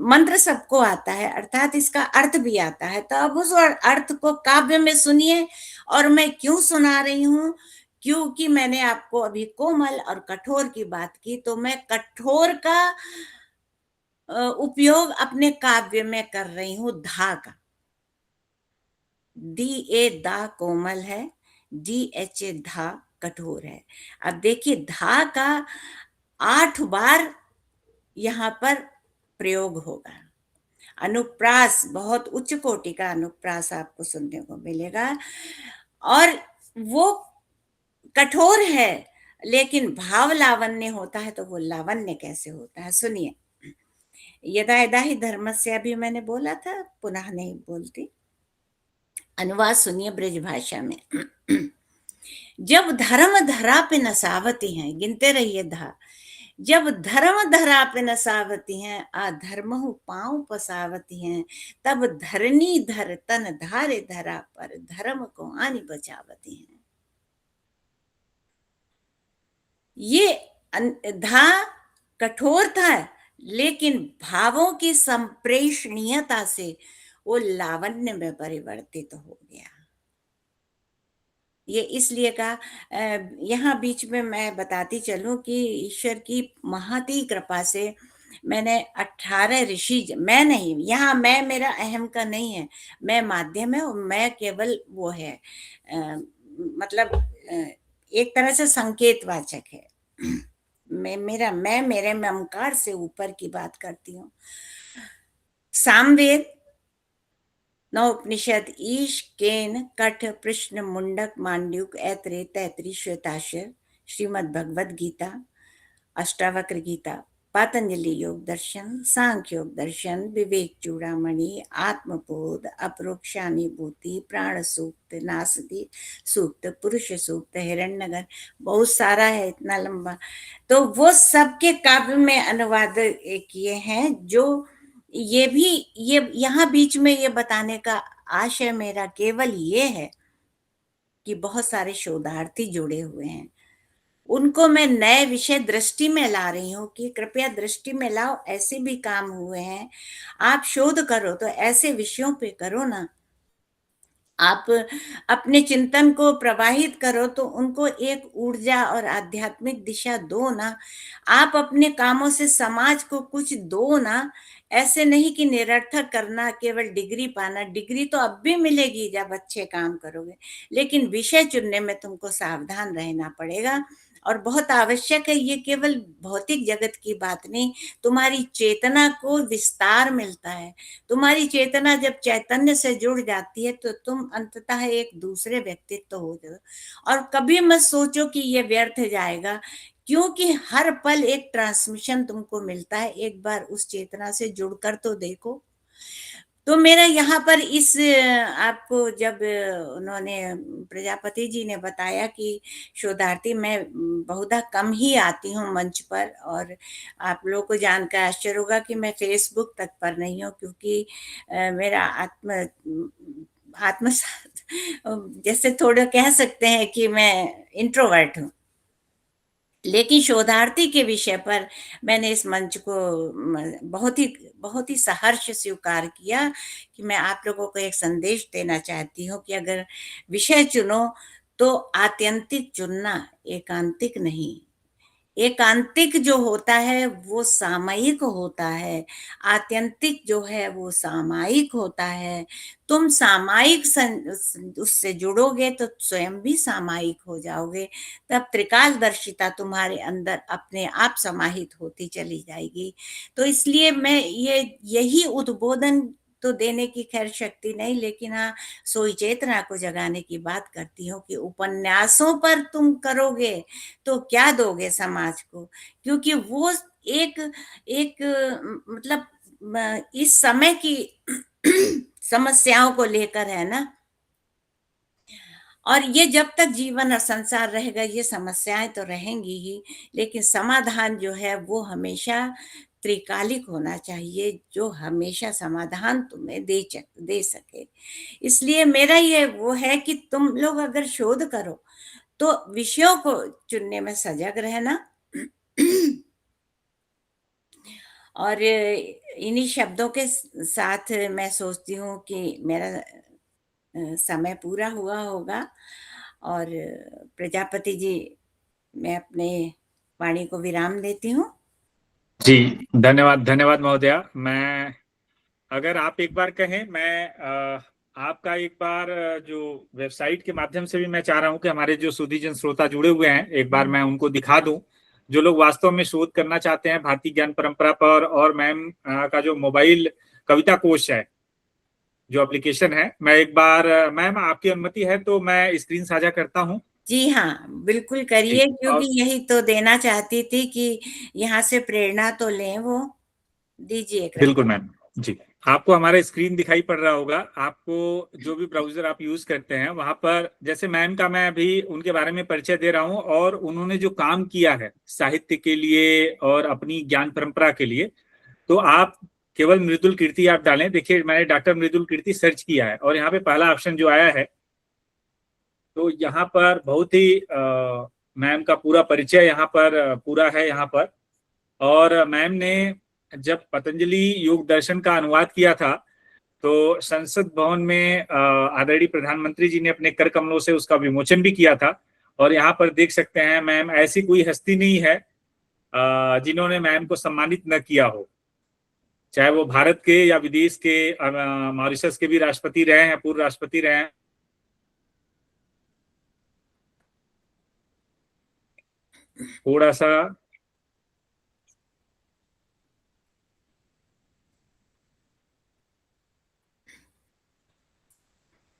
मंत्र सबको आता है, अर्थात इसका अर्थ भी आता है। तो अब उस अर्थ को काव्य में सुनिए। और मैं क्यों सुना रही हूँ? क्योंकि मैंने आपको अभी कोमल और कठोर की बात की, तो मैं कठोर का उपयोग अपने काव्य में कर रही हूँ, धा का। DA दा कोमल है, DHA धा कठोर है। अब देखिए धा का 8 बार यहाँ पर प्रयोग होगा। अनुप्रास, बहुत उच्च कोटि का अनुप्रास आपको सुनने को मिलेगा, और वो कठोर है, लेकिन भाव लावण्य होता है, तो वो लावण्य कैसे होता है, सुनिए। यदा यदा ही धर्मस्य अभी मैंने बोला था, पुनः नहीं बोलती। अनुवाद सुनिए ब्रज भाषा में। जब धर्म धरा पे नसावती हैं, गिनते रहिए धा। जब धर्म धरा पे नसावती हैं, अधर्महु पांव पसावती हैं, तब धरनी धर तन धारे धरा पर, धर्म को आनी बचावती हैं। ये धा कठोर था, लेकिन भावों की संप्रेषणीयता से वो लावण्य में परिवर्तित हो गया। ये इसलिए कहा, यहाँ बीच में मैं बताती चलूं कि ईश्वर की महती कृपा से मैंने 18 ऋषि, मैं नहीं, यहाँ मैं मेरा अहम का नहीं है, मैं माध्यम है, और मैं केवल वो है, मतलब एक तरह से संकेतवाचक है। मैं मेरे ममकार से ऊपर की बात करती हूँ। सामवेद, नवोपनिषद, ईश, केन, कठ, प्रश्न, मुंडक, मांड्यूक, ऐत्रेय, तैत्तिरीय, श्वेताक्षर, श्रीमद् भगवद गीता, अष्टावक्र गीता, पातंजलि योग दर्शन, सांख्य योग दर्शन, विवेक चूड़ामणि, आत्मबोध, अपरोक्षानुभूति, प्राण सूक्त, नासदी सूक्त, पुरुष सूक्त, हिरण्यगर, बहुत सारा है, इतना लंबा। तो वो सबके काव्य में अनुवाद किए हैं। जो ये भी, ये यहाँ बीच में ये बताने का आशय मेरा केवल ये है कि बहुत सारे शोधार्थी जुड़े हुए हैं, उनको मैं नए विषय दृष्टि में ला रही हूँ कि कृपया दृष्टि में लाओ, ऐसे भी काम हुए हैं। आप शोध करो तो ऐसे विषयों पे करो ना, आप अपने चिंतन को प्रवाहित करो तो उनको एक ऊर्जा और आध्यात्मिक दिशा दो ना। आप अपने कामों से समाज को कुछ दो ना, ऐसे नहीं कि निरर्थक करना, केवल डिग्री पाना। डिग्री तो अब भी मिलेगी जब अच्छे काम करोगे, लेकिन विषय चुनने में तुमको सावधान रहना पड़ेगा, और बहुत आवश्यक है। ये केवल भौतिक जगत की बात नहीं, तुम्हारी चेतना को विस्तार मिलता है। तुम्हारी चेतना जब चैतन्य से जुड़ जाती है तो तुम अंततः एक दूसरे व्यक्तित्व हो जाओ। और कभी मत सोचो कि ये व्यर्थ जाएगा, क्योंकि हर पल एक ट्रांसमिशन तुमको मिलता है। एक बार उस चेतना से जुड़कर तो देखो। तो मेरा यहाँ पर इस, आपको जब उन्होंने, प्रजापति जी ने बताया कि शोधार्थी, मैं बहुधा कम ही आती हूँ मंच पर, और आप लोगों को जानकर आश्चर्य होगा कि मैं फेसबुक तक पर नहीं हूँ, क्योंकि मेरा आत्म जैसे थोड़ा कह सकते हैं कि मैं इंट्रोवर्ट हूँ। लेकिन शोधार्थी के विषय पर मैंने इस मंच को बहुत ही सहर्ष स्वीकार किया कि मैं आप लोगों को एक संदेश देना चाहती हूँ कि अगर विषय चुनो तो आत्यंतिक चुनना, एकांतिक नहीं। एकांतिक जो होता है वो सामयिक होता है, आत्यंतिक जो है वो सामायिक होता है। तुम सामायिक उससे जुड़ोगे तो स्वयं भी सामायिक हो जाओगे, तब त्रिकालदर्शिता तुम्हारे अंदर अपने आप समाहित होती चली जाएगी। तो इसलिए मैं यही उद्बोधन तो देने की खैर शक्ति नहीं, लेकिन हाँ, सोई चेतना को जगाने की बात करती हूँ कि उपन्यासों पर तुम करोगे तो क्या दोगे समाज को, क्योंकि वो एक मतलब इस समय की समस्याओं को लेकर है ना, और ये जब तक जीवन और संसार रहेगा ये समस्याएं तो रहेंगी ही, लेकिन समाधान जो है वो हमेशा त्रिकालिक होना चाहिए, जो हमेशा समाधान तुम्हें दे सके। इसलिए मेरा ये वो है कि तुम लोग अगर शोध करो तो विषयों को चुनने में सजग रहना। और इन्हीं शब्दों के साथ मैं सोचती हूँ कि मेरा समय पूरा हुआ होगा, और प्रजापति जी, मैं अपने वाणी को विराम देती हूँ। जी, धन्यवाद, धन्यवाद महोदया। मैं, अगर आप एक बार कहें, मैं आपका एक बार जो वेबसाइट के माध्यम से भी मैं चाह रहा हूं कि हमारे जो सुधीजन श्रोता जुड़े हुए हैं, एक बार मैं उनको दिखा दूं, जो लोग वास्तव में शोध करना चाहते हैं भारतीय ज्ञान परंपरा पर। और मैम का जो मोबाइल कविता कोश है, जो एप्लीकेशन है, मैं एक बार, मैम आपकी अनुमति है तो मैं स्क्रीन साझा करता हूं। जी हाँ, बिल्कुल करिए, क्योंकि यही तो देना चाहती थी कि यहाँ से प्रेरणा तो लें वो। दीजिए कृपया। बिल्कुल मैम जी। आपको हमारा स्क्रीन दिखाई पड़ रहा होगा। आपको जो भी ब्राउजर आप यूज करते हैं वहां पर, जैसे मैम का मैं अभी उनके बारे में परिचय दे रहा हूं, और उन्होंने जो काम किया है साहित्य के लिए और अपनी ज्ञान परंपरा के लिए, तो आप केवल मृदुल कीर्ति आप डालें। देखिए, मैंने डॉक्टर मृदुल कीर्ति सर्च किया है और यहाँ पे पहला ऑप्शन जो आया है, तो यहाँ पर बहुत ही मैम का पूरा परिचय यहाँ पर पूरा है यहाँ पर। और मैम ने जब पतंजलि योग दर्शन का अनुवाद किया था, तो संसद भवन में आदरणीय प्रधानमंत्री जी ने अपने कर कमलों से उसका विमोचन भी किया था। और यहाँ पर देख सकते हैं मैम, ऐसी कोई हस्ती नहीं है जिन्होंने मैम को सम्मानित न किया हो, चाहे वो भारत के या विदेश के, मॉरिशस के भी राष्ट्रपति रहे हैं, पूर्व राष्ट्रपति रहे हैं। थोड़ा सा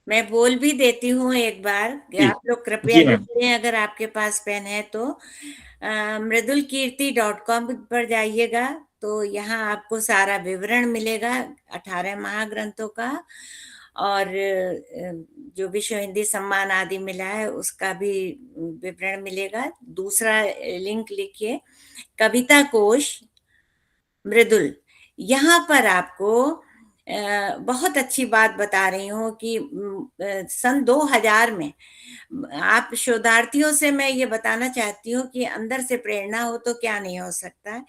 मैं बोल भी देती हूँ एक बार कि आप लोग कृपया जी मैम। लिख लें, अगर आपके पास पेन है तो। मृदुलकीर्ति.com पर जाइएगा, तो यहाँ आपको सारा विवरण मिलेगा 18 महाग्रंथों का, और जो विश्व हिंदी सम्मान आदि मिला है उसका भी विवरण मिलेगा। दूसरा लिंक लिखिए, कविता कोश मृदुल। यहाँ पर आपको बहुत अच्छी बात बता रही हूँ कि सन 2000 में, आप शोधार्थियों से मैं ये बताना चाहती हूँ कि अंदर से प्रेरणा हो तो क्या नहीं हो सकता है।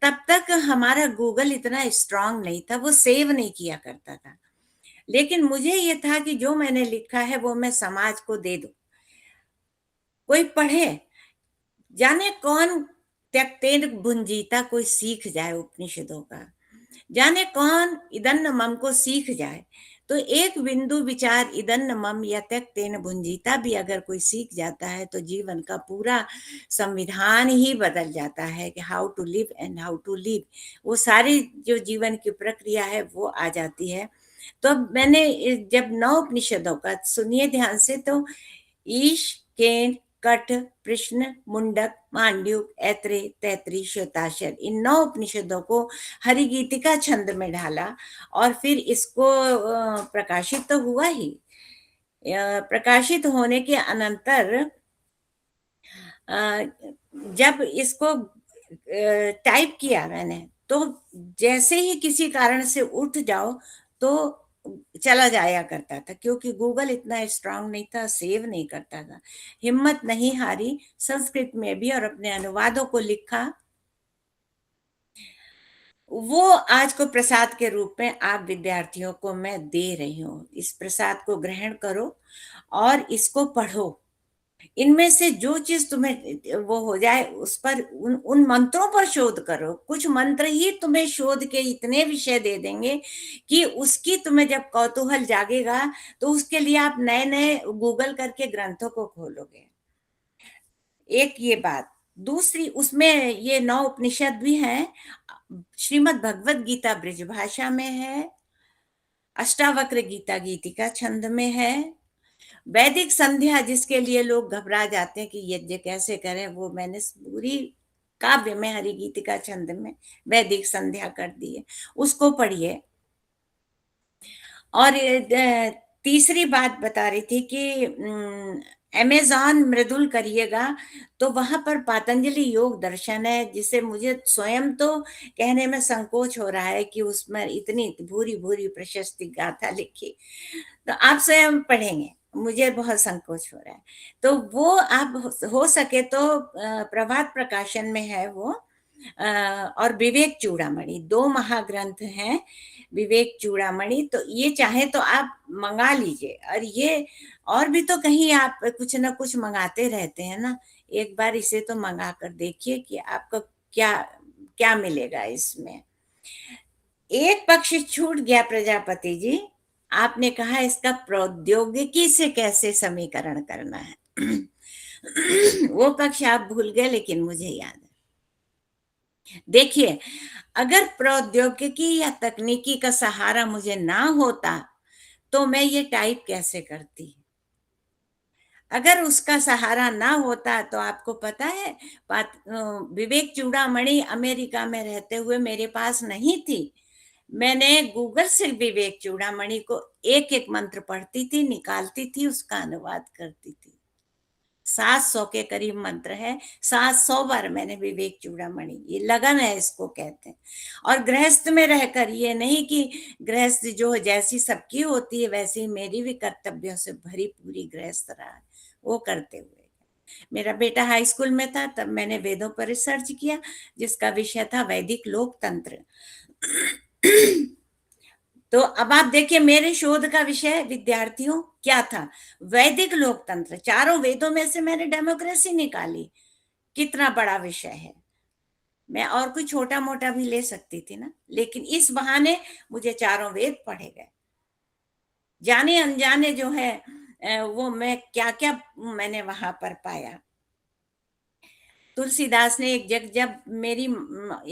तब तक हमारा गूगल इतना स्ट्रांग नहीं था, वो सेव नहीं किया करता था। लेकिन मुझे ये था कि जो मैंने लिखा है वो मैं समाज को दे दूं, कोई पढ़े, जाने कौन त्यक्तेन भुंजीता कोई सीख जाए उपनिषदों का, जाने कौन इदन्न मम को सीख जाए। तो एक बिंदु विचार इदन्न मम या त्यक्तेन भुंजीता भी अगर कोई सीख जाता है तो जीवन का पूरा संविधान ही बदल जाता है कि how to live and how to live, वो सारी जो जीवन की प्रक्रिया है वो आ जाती है। तो मैंने जब 9 उपनिषदों का सुनिए ध्यान से, तो ईश, केन, कठ, प्रश्न, मुंडक, मांड्यूक, ऐत्रेय, तैत्रीय, श्वेताक्षर, इन 9 उपनिषदों को हरिगीतिका छंद में ढाला, और फिर इसको प्रकाशित तो हुआ ही। प्रकाशित होने के अनंतर जब इसको टाइप किया मैंने, तो जैसे ही किसी कारण से उठ जाओ तो चला जाया करता था, क्योंकि गूगल इतना स्ट्रांग नहीं था, सेव नहीं करता था। हिम्मत नहीं हारी, संस्कृत में भी और अपने अनुवादों को लिखा। वो आज को प्रसाद के रूप में आप विद्यार्थियों को मैं दे रही हूँ। इस प्रसाद को ग्रहण करो और इसको पढ़ो। इनमें से जो चीज तुम्हें वो हो जाए, उस पर उन मंत्रों पर शोध करो। कुछ मंत्र ही तुम्हें शोध के इतने विषय दे देंगे कि उसकी तुम्हें जब कौतूहल जागेगा तो उसके लिए आप नए नए गूगल करके ग्रंथों को खोलोगे। एक ये बात। दूसरी, उसमें ये 9 उपनिषद भी हैं। श्रीमद् भगवत गीता ब्रज भाषा में है, अष्टावक्र गीता गीतिका छंद में है, वैदिक संध्या जिसके लिए लोग घबरा जाते हैं कि यज्ञ कैसे करें, वो मैंने पूरी काव्य में हरिगीतिका छंद में वैदिक संध्या कर दी है, उसको पढ़िए। और तीसरी बात बता रही थी कि अमेज़न मृदुल करिएगा तो वहां पर पतंजलि योग दर्शन है, जिसे मुझे स्वयं तो कहने में संकोच हो रहा है कि उसमें इतनी भूरी भूरी प्रशस्ति गाथा लिखी, तो आप स्वयं पढ़ेंगे, मुझे बहुत संकोच हो रहा है। तो वो आप हो सके तो प्रभात प्रकाशन में है वो, और विवेक चूड़ामणि, 2 महाग्रंथ हैं, विवेक चूड़ामणि। तो ये चाहे तो आप मंगा लीजिए, और ये और भी तो कहीं आप कुछ ना कुछ मंगाते रहते हैं ना, एक बार इसे तो मंगा कर देखिए कि आपको क्या क्या मिलेगा इसमें। एक पक्ष छूट गया प्रजापति जी, आपने कहा इसका प्रौद्योगिकी से कैसे समीकरण करना है। वो पक्ष आप भूल गए, लेकिन मुझे याद है। देखिए, अगर प्रौद्योगिकी या तकनीकी का सहारा मुझे ना होता तो मैं ये टाइप कैसे करती। अगर उसका सहारा ना होता तो आपको पता है, विवेक चूड़ामणि अमेरिका में रहते हुए मेरे पास नहीं थी। मैंने गूगल से विवेक चूड़ामणि को एक एक मंत्र पढ़ती थी, निकालती थी, उसका अनुवाद करती थी। 700 के करीब मंत्र है, 700 बार मैंने विवेक चूड़ामणि, ये लगन है इसको कहते हैं। और गृहस्थ में रहकर, ये नहीं कि गृहस्थ जो जैसी सबकी होती है वैसी मेरी भी कर्तव्यों से भरी पूरी गृहस्थ रहा है, वो करते हुए। मेरा बेटा हाई स्कूल में था तब मैंने वेदों पर रिसर्च किया, जिसका विषय था वैदिक लोकतंत्र। तो अब आप देखिए, मेरे शोध का विषय विद्यार्थियों क्या था, वैदिक लोकतंत्र। चारों वेदों में से मैंने डेमोक्रेसी निकाली, कितना बड़ा विषय है। मैं और कोई छोटा मोटा भी ले सकती थी ना, लेकिन इस बहाने मुझे चारों वेद पढ़े गए। जाने अनजाने जो है वो मैं क्या क्या मैंने वहां पर पाया। तुलसीदास ने जब मेरी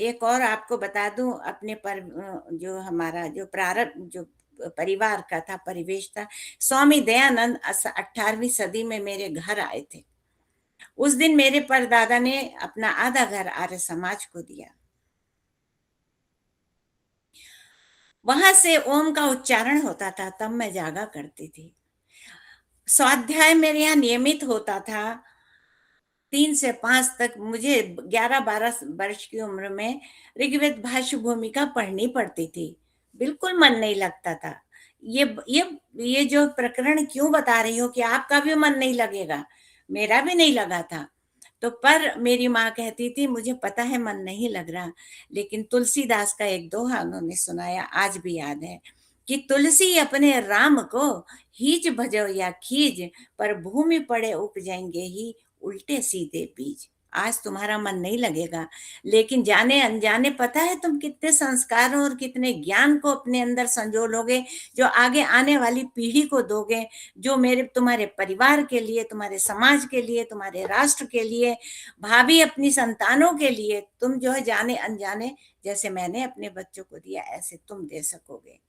एक और आपको बता दूं, अपने पर जो हमारा जो प्रारंभ जो परिवार का था, परिवेश था, स्वामी दयानंद 18वीं सदी में मेरे घर आए थे। उस दिन मेरे परदादा ने अपना आधा घर आर्य समाज को दिया। वहां से ओम का उच्चारण होता था, तब मैं जागा करती थी। स्वाध्याय मेरे यहाँ नियमित होता था 3 से 5 तक। मुझे 11-12 वर्ष की उम्र में ऋग्वेद भाष्य भूमिका पढ़नी पड़ती थी, बिल्कुल मन नहीं लगता था। ये जो प्रकरण क्यों बता रही हो कि आपका भी मन नहीं लगेगा, मेरा भी नहीं लगा था। तो पर मेरी माँ कहती थी, मुझे पता है मन नहीं लग रहा, लेकिन तुलसीदास का एक दोहा उन्होंने सुनाया, आज भी याद है, कि तुलसी अपने राम को हीज भजो या खीज, पर भूमि पड़े उपजेंगे ही उल्टे सीधे बीज। आज तुम्हारा मन नहीं लगेगा, लेकिन जाने अनजाने पता है तुम कितने संस्कारों और कितने ज्ञान को अपने अंदर संजो लोगे, जो आगे आने वाली पीढ़ी को दोगे, जो तुम्हारे परिवार के लिए, तुम्हारे समाज के लिए, तुम्हारे राष्ट्र के लिए, भाभी अपनी संतानों के लिए, तुम जो है जाने अनजाने जैसे मैंने अपने बच्चों को दिया, ऐसे तुम दे सकोगे।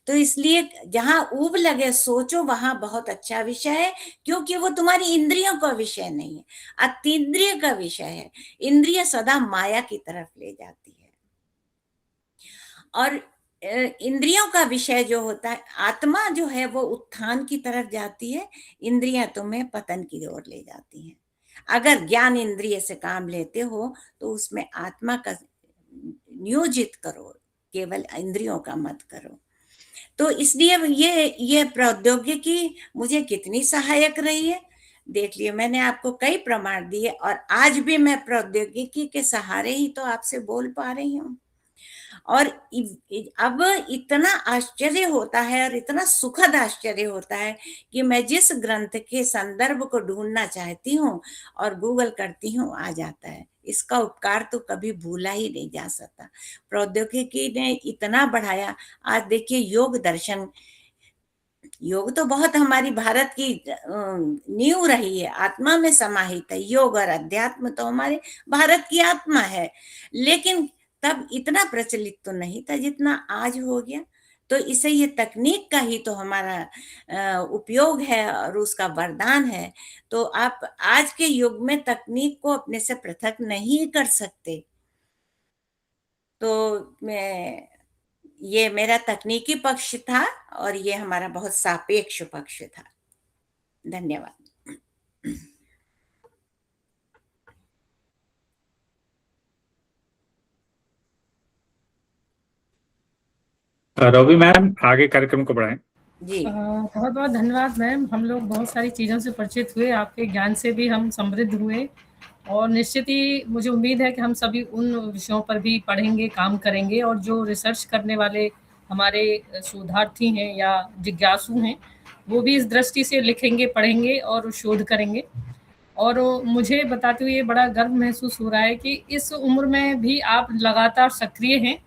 तो इसलिए जहां ऊब लगे सोचो, वहां बहुत अच्छा विषय है, क्योंकि वो तुम्हारी इंद्रियों का विषय नहीं है, अतीन्द्रिय का विषय है। इंद्रिय सदा माया की तरफ ले जाती है, और इंद्रियों का विषय जो होता है, आत्मा जो है वो उत्थान की तरफ जाती है, इंद्रियां तुम्हें पतन की ओर ले जाती हैं। अगर ज्ञान इंद्रिय से काम लेते हो तो उसमें आत्मा का नियोजित करो, केवल इंद्रियों का मत करो। तो इसलिए ये प्रौद्योगिकी मुझे कितनी सहायक रही है, देख लिया। मैंने आपको कई प्रमाण दिए, और आज भी मैं प्रौद्योगिकी के सहारे ही तो आपसे बोल पा रही हूँ। और अब इतना आश्चर्य होता है, और इतना सुखद आश्चर्य होता है, कि मैं जिस ग्रंथ के संदर्भ को ढूंढना चाहती हूँ और गूगल करती हूँ, आ जाता है। इसका उपकार तो कभी भूला ही नहीं जा सकता। प्रौद्योगिकी ने इतना बढ़ाया। आज देखिए, योग दर्शन, योग तो बहुत हमारी भारत की नींव रही है, आत्मा में समाहित है। योग और अध्यात्म तो हमारे भारत की आत्मा है, लेकिन तब इतना प्रचलित तो नहीं था जितना आज हो गया। तो इसे ये तकनीक का ही तो हमारा उपयोग है और उसका वरदान है। तो आप आज के युग में तकनीक को अपने से पृथक नहीं कर सकते। तो ये मेरा तकनीकी पक्ष था, और ये हमारा बहुत सापेक्ष पक्ष था। धन्यवाद। रवि मैम, आगे कार्यक्रम को बढ़ाएं। जी, बहुत बहुत धन्यवाद मैम। हम लोग बहुत सारी चीज़ों से परिचित हुए, आपके ज्ञान से भी हम समृद्ध हुए, और निश्चित ही मुझे उम्मीद है कि हम सभी उन विषयों पर भी पढ़ेंगे, काम करेंगे, और जो रिसर्च करने वाले हमारे शोधार्थी हैं या जिज्ञासु हैं, वो भी इस दृष्टि से लिखेंगे, पढ़ेंगे और शोध करेंगे। और मुझे बताते हुए बड़ा गर्व महसूस हो रहा है कि इस उम्र में भी आप लगातार सक्रिय हैं,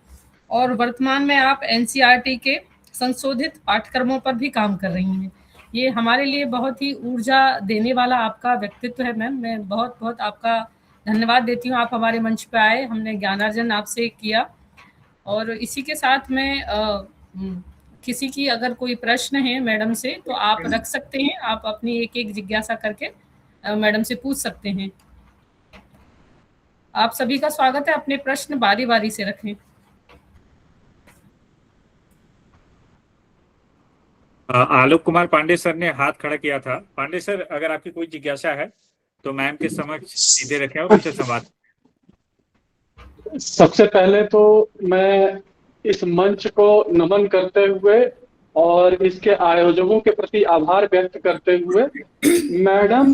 और वर्तमान में आप एनसीईआरटी के संशोधित पाठ्यक्रमों पर भी काम कर रही हैं। ये हमारे लिए बहुत ही ऊर्जा देने वाला आपका व्यक्तित्व है मैम। मैं बहुत-बहुत आपका धन्यवाद देती हूँ, आप हमारे मंच पे आए, हमने ज्ञानार्जन आपसे किया। और इसी के साथ में किसी की अगर कोई प्रश्न है मैडम से तो आप रख सकते हैं, आप अपनी एक-एक जिज्ञासा करके मैडम से पूछ सकते हैं। आप सभी का स्वागत है, अपने प्रश्न बारी-बारी से रखें। आलोक कुमार पांडे सर ने हाथ खड़ा किया था। पांडे सर, अगर आपकी कोई जिज्ञासा है तो मैम के समक्ष सीधे रखें और उनसे संवाद। सबसे पहले तो मैं इस मंच को नमन करते हुए और इसके आयोजकों के प्रति आभार व्यक्त करते हुए मैडम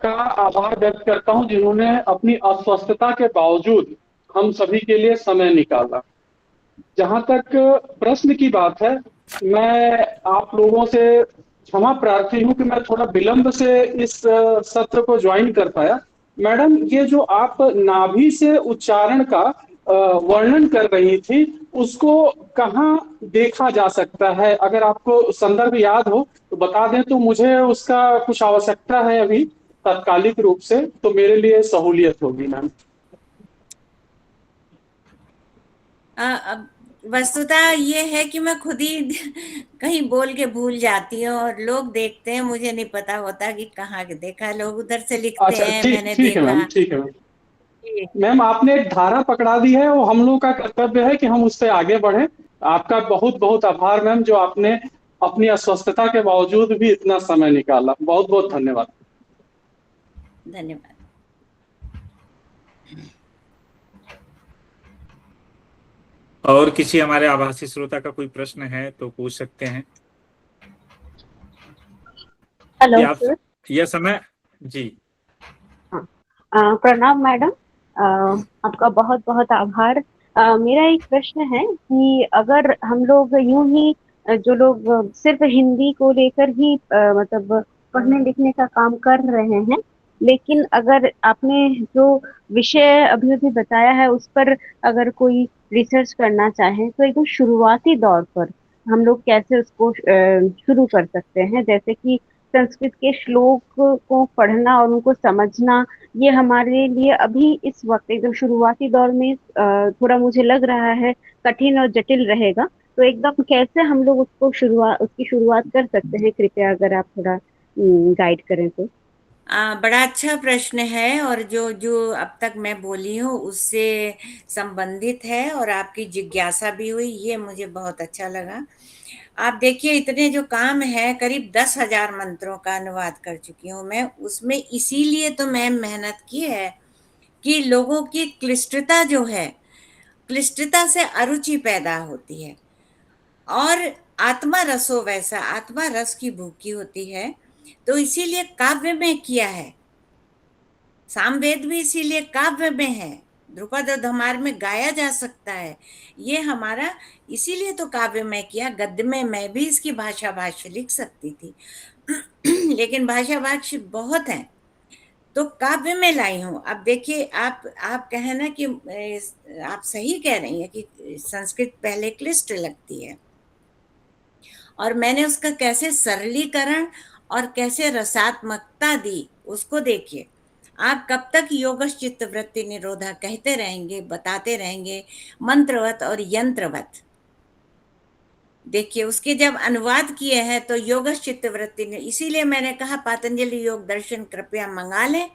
का आभार व्यक्त करता हूं, जिन्होंने अपनी अस्वस्थता के बावजूद हम सभी के लिए समय निकाला। जहां तक प्रश्न की बात है, मैं आप लोगों से क्षमा प्रार्थी हूं कि मैं थोड़ा विलंब से इस सत्र को ज्वाइन कर पाया। मैडम, ये जो आप नाभि से उच्चारण का वर्णन कर रही थी, उसको कहाँ देखा जा सकता है? अगर आपको संदर्भ याद हो तो बता दें, तो मुझे उसका कुछ आवश्यकता है अभी तात्कालिक रूप से, तो मेरे लिए सहूलियत होगी मैम। अब वस्तुतः ये है कि मैं खुद ही कहीं बोल के भूल जाती हूँ और लोग देखते हैं, मुझे नहीं पता होता कि कहाँ देखा। लोग उधर से लिखते अच्छा, हैं मैंने ठीक है देखा। मैम, ठीक है मैम। मैम, आपने एक धारा पकड़ा दी है, वो हम लोग का कर्तव्य है कि हम उससे आगे बढ़े। आपका बहुत बहुत आभार मैम, जो आपने अपनी अस्वस्थता के बावजूद भी इतना समय निकाला। बहुत बहुत धन्यवाद। धन्यवाद। और किसी हमारे आभासी श्रोता का कोई प्रश्न है तो पूछ सकते हैं। Hello sir. यह समय जी। प्रणाम मैडम, आपका बहुत बहुत आभार। मेरा एक प्रश्न है कि अगर हम लोग यूं ही जो लोग सिर्फ हिंदी को लेकर ही मतलब पढ़ने लिखने का काम कर रहे हैं, लेकिन अगर आपने जो विषय अभी अभी बताया है उस पर अगर कोई रिसर्च करना चाहे तो एकदम शुरुआती दौर पर हम लोग कैसे उसको शुरू कर सकते हैं? जैसे कि संस्कृत के श्लोक को पढ़ना और उनको समझना, ये हमारे लिए अभी इस वक्त एकदम शुरुआती दौर में थोड़ा मुझे लग रहा है कठिन और जटिल रहेगा। तो एकदम कैसे हम लोग उसकी शुरुआत कर सकते हैं? कृपया अगर आप थोड़ा गाइड करें तो। बड़ा अच्छा प्रश्न है और जो जो अब तक मैं बोली हूँ उससे संबंधित है और आपकी जिज्ञासा भी हुई, ये मुझे बहुत अच्छा लगा। आप देखिए, इतने जो काम है, करीब 10,000 मंत्रों का अनुवाद कर चुकी हूँ मैं। उसमें इसीलिए तो मैं मेहनत की है कि लोगों की क्लिष्टता जो है, क्लिष्टता से अरुचि पैदा होती है और आत्मा रसो वैसा, आत्मा रस की भूखी होती है। तो इसीलिए काव्य में किया है। सामवेद भी इसीलिए काव्य में है, ध्रुपद और धमार में गाया जा सकता है। ये हमारा इसीलिए तो काव्य में किया। गद्य में मैं भी इसकी भाषा भाष्य लिख सकती थी लेकिन भाषा भाष्य बहुत है तो काव्य में लाई हूं। अब देखिए, आप कहे ना कि आप सही कह रही हैं कि संस्कृत पहले क्लिष्ट लगती है और मैंने उसका कैसे सरलीकरण और कैसे रसात्मकता दी, उसको देखिए। आप कब तक योगश चित्त वृत्ति निरोधा कहते रहेंगे, बताते रहेंगे, मंत्रवत और यंत्रवत। देखिए, उसके जब अनुवाद किए हैं तो योगश चित्त वृत्ति, इसीलिए मैंने कहा पातंजलि योग दर्शन कृपया मंगा लें,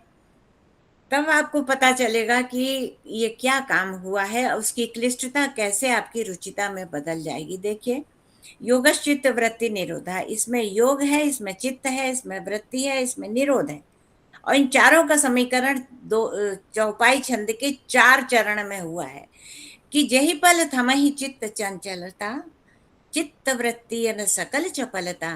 तब आपको पता चलेगा कि ये क्या काम हुआ है, उसकी क्लिष्टता कैसे आपकी रुचिता में बदल जाएगी। देखिए, योगश चित्त वृत्ति निरोधा, इसमें योग है, इसमें चित्त है, इसमें वृत्ति है, इसमें निरोध है और इन चारों का समीकरण चौपाई छंद के 4 चरण में हुआ है कि जही पल थमहि चित्त चंचलता, चित्त वृत्ति अन सकल चपलता,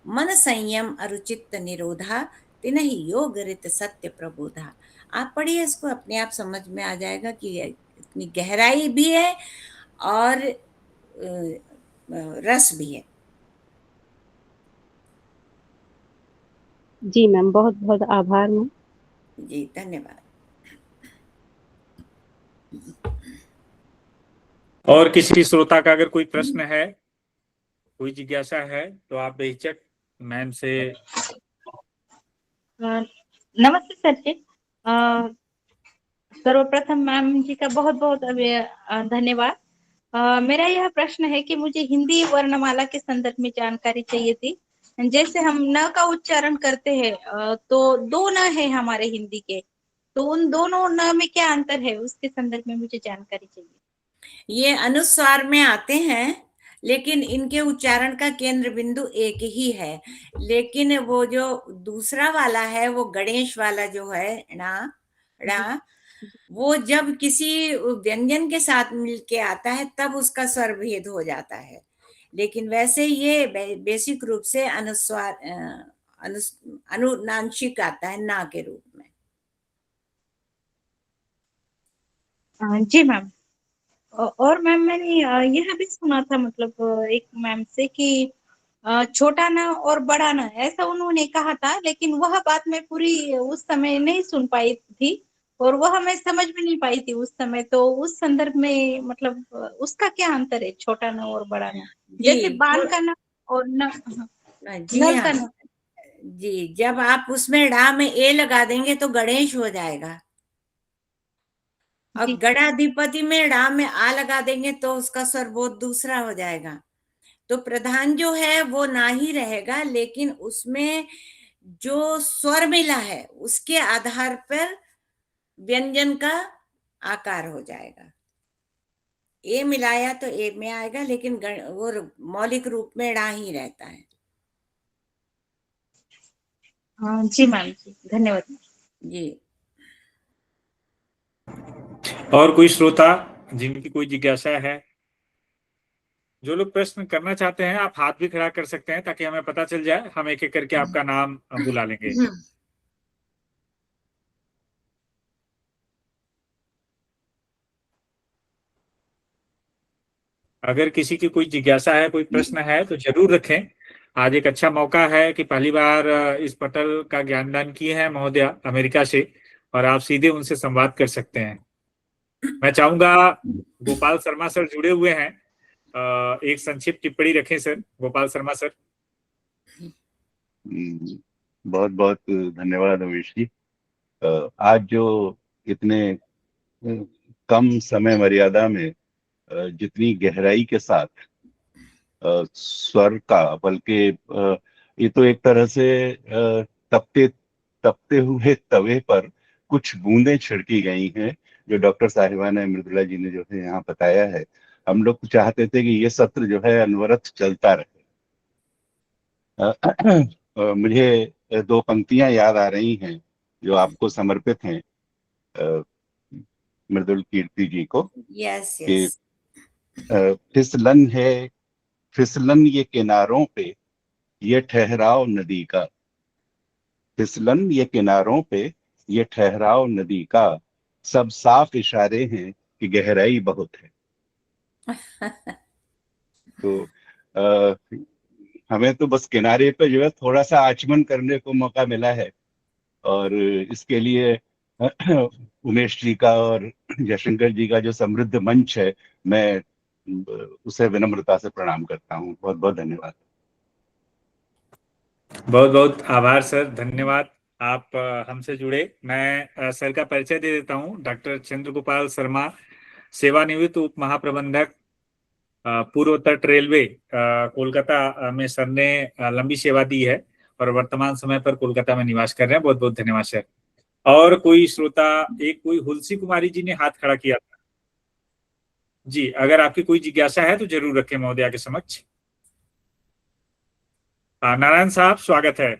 मन संयम अरुचित्त निरोधा, तिनहि योग रित सत्य प्रबोधा। आप पढ़िए इसको, अपने आप समझ में आ जाएगा कि इतनी गहराई भी है और रस भी है। जी मैम, बहुत बहुत आभार मैम। जी धन्यवाद। और किसी श्रोता का अगर कोई प्रश्न है कोई जिज्ञासा है तो आप बेहिचक मैम से। नमस्ते सर जी। सर्वप्रथम मैम जी का बहुत बहुत धन्यवाद। मेरा यह प्रश्न है कि मुझे हिंदी वर्णमाला के संदर्भ में जानकारी चाहिए थी। जैसे हम न का उच्चारण करते हैं तो दो न है हमारे हिंदी के, तो उन दोनों न में क्या अंतर है उसके संदर्भ में मुझे जानकारी चाहिए। ये अनुस्वार में आते हैं, लेकिन इनके उच्चारण का केंद्र बिंदु एक ही है। लेकिन वो जो दूसरा वाला है, वो गणेश वाला जो है णा, वो जब किसी व्यंजन के साथ मिलके आता है तब उसका स्वर भेद हो जाता है। लेकिन वैसे ये बेसिक रूप से अनुस्वार अनुनांशिक आता है ना के रूप में। जी मैम। और मैम मैंने यह भी सुना था, मतलब एक मैम से कि छोटा ना और बड़ा ना, ऐसा उन्होंने कहा था, लेकिन वह बात मैं पूरी उस समय नहीं सुन पाई थी और वह मैं समझ भी नहीं पाई थी उस समय। तो उस संदर्भ में मतलब उसका क्या अंतर है, छोटा ना और बड़ा ना? जैसे बाण का ना और न, जी नल का हाँ ना। जी, जब आप उसमें ड़ा में ए लगा देंगे तो गणेश हो जाएगा, और जी गणाधिपति में ड़ा में आ लगा देंगे तो उसका स्वर बहुत दूसरा हो जाएगा। तो प्रधान जो है वो ना ही रहेगा, लेकिन उसमें जो स्वर मिला है उसके आधार पर व्यंजन का आकार हो जाएगा। ए मिलाया तो ए में आएगा, लेकिन वो मौलिक रूप में ड़ा ही रहता है। जी मैम जी, धन्यवाद जी। और कोई श्रोता जिनकी कोई जिज्ञासा है? जो लोग प्रश्न करना चाहते हैं आप हाथ भी खड़ा कर सकते हैं ताकि हमें पता चल जाए, हम एक एक करके आपका नाम बुला लेंगे। अगर किसी की कोई जिज्ञासा है, कोई प्रश्न है तो जरूर रखें। आज एक अच्छा मौका है कि पहली बार इस पटल का ज्ञानदान किए हैं महोदया अमेरिका से, और आप सीधे उनसे संवाद कर सकते हैं। मैं चाहूंगा गोपाल शर्मा सर जुड़े हुए हैं, एक संक्षिप्त टिप्पणी रखें सर। गोपाल शर्मा सर। बहुत बहुत धन्यवाद अमीश जी। आज जो इतने कम समय मर्यादा में जितनी गहराई के साथ स्वर का, बल्कि ये तो एक तरह से तपते तपते हुए तवे पर कुछ बूंदें छिड़की गई हैं, जो डॉक्टर साहिबा ने, मृदुला जी ने जो है यहाँ बताया है। हम लोग चाहते थे कि ये सत्र जो है अनवरत चलता रहे। मुझे दो पंक्तियां याद आ रही हैं जो आपको समर्पित हैं, मृदुल कीर्ति जी को। यस कि यस। फिसलन ये किनारों पे, ये ठहराव नदी का। फिसलन ये किनारों पे, ये ठहराव नदी का। सब साफ इशारे हैं कि गहराई बहुत है। तो आ, हमें तो बस किनारे पे जो है थोड़ा सा आचमन करने को मौका मिला है, और इसके लिए उमेश जी का और जयशंकर जी का जो समृद्ध मंच है, मैं उसे विनम्रता से प्रणाम करता हूँ। बहुत बहुत धन्यवाद। बहुत बहुत आभार सर, धन्यवाद आप हमसे जुड़े। मैं सर का परिचय दे देता हूँ। डॉक्टर चंद्र गोपाल शर्मा, सेवानिवृत्त उप महाप्रबंधक, पूर्व तट रेलवे, कोलकाता में सर ने लंबी सेवा दी है और वर्तमान समय पर कोलकाता में निवास कर रहे हैं। बहुत बहुत धन्यवाद सर। और कोई श्रोता, एक कोई हुलसी कुमारी जी ने हाथ खड़ा किया था। जी, अगर आपकी कोई जिज्ञासा है तो जरूर रखें महोदया के समक्ष। नारायण साहब, स्वागत है।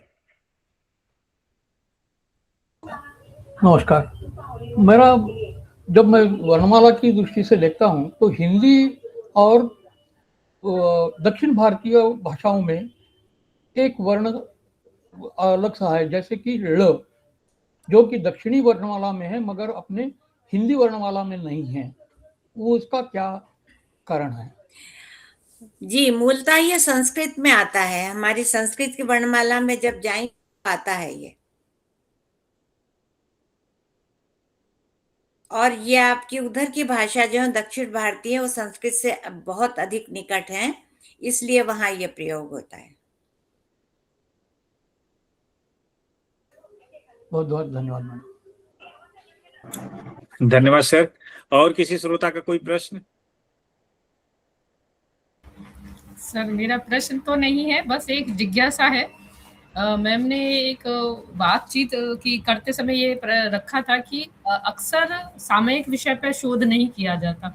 नमस्कार। मेरा, जब मैं वर्णमाला की दृष्टि से देखता हूँ तो हिंदी और दक्षिण भारतीय भाषाओं में एक वर्ण अलग सा है, जैसे कि ळ, जो कि दक्षिणी वर्णमाला में है मगर अपने हिंदी वर्णमाला में नहीं है। वो इसका क्या कारण है? जी, मूलतः ये संस्कृत में आता है। हमारी संस्कृत की वर्णमाला में जब जाएंगे आता है ये, और ये आपकी उधर की भाषा जो है दक्षिण भारतीय, वो संस्कृत से बहुत अधिक निकट है। इसलिए वहां ये प्रयोग होता है। बहुत बहुत धन्यवाद मैम। धन्यवाद सर। और किसी श्रोता का कोई प्रश्न? सर मेरा प्रश्न तो नहीं है, बस एक जिज्ञासा है। मैम ने एक बातचीत की करते समय ये रखा था कि अक्सर सामयिक विषय पर शोध नहीं किया जाता।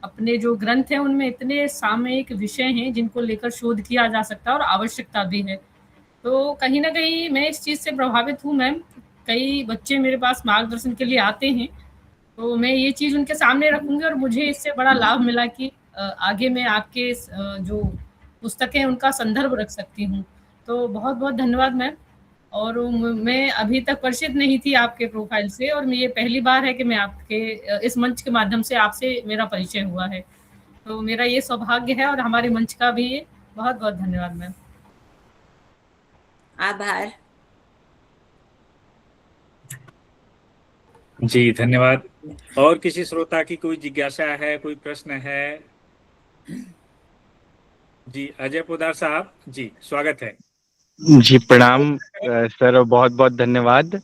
अपने जो ग्रंथ हैं उनमें इतने सामयिक विषय हैं जिनको लेकर शोध किया जा सकता है और आवश्यकता भी है। तो कहीं न कहीं मैं इस चीज़ से प्रभावित हूँ मैम। कई बच्चे मेरे पास मार्गदर्शन के लिए आते हैं, तो मैं ये चीज़ उनके सामने रखूँगी और मुझे इससे बड़ा लाभ मिला कि आगे मैं आपके जो पुस्तकें हैं उनका संदर्भ रख सकती हूँ। तो बहुत-बहुत धन्यवाद मैम। और मैं अभी तक परिचित नहीं थी आपके प्रोफ़ाइल से और ये पहली बार है कि मैं आपके इस मंच के माध्यम से आपसे मेरा परिचय हुआ है। तो मेरा ये सौभाग्य है और हमारे मंच का भी बहुत-बहुत धन्यवाद मैम। आभार। जी धन्यवाद। और किसी श्रोता की कोई जिज्ञासा है, कोई प्रश्न है? जी अजय पोदार साहब, जी स्वागत है। जी प्रणाम सर, बहुत बहुत धन्यवाद।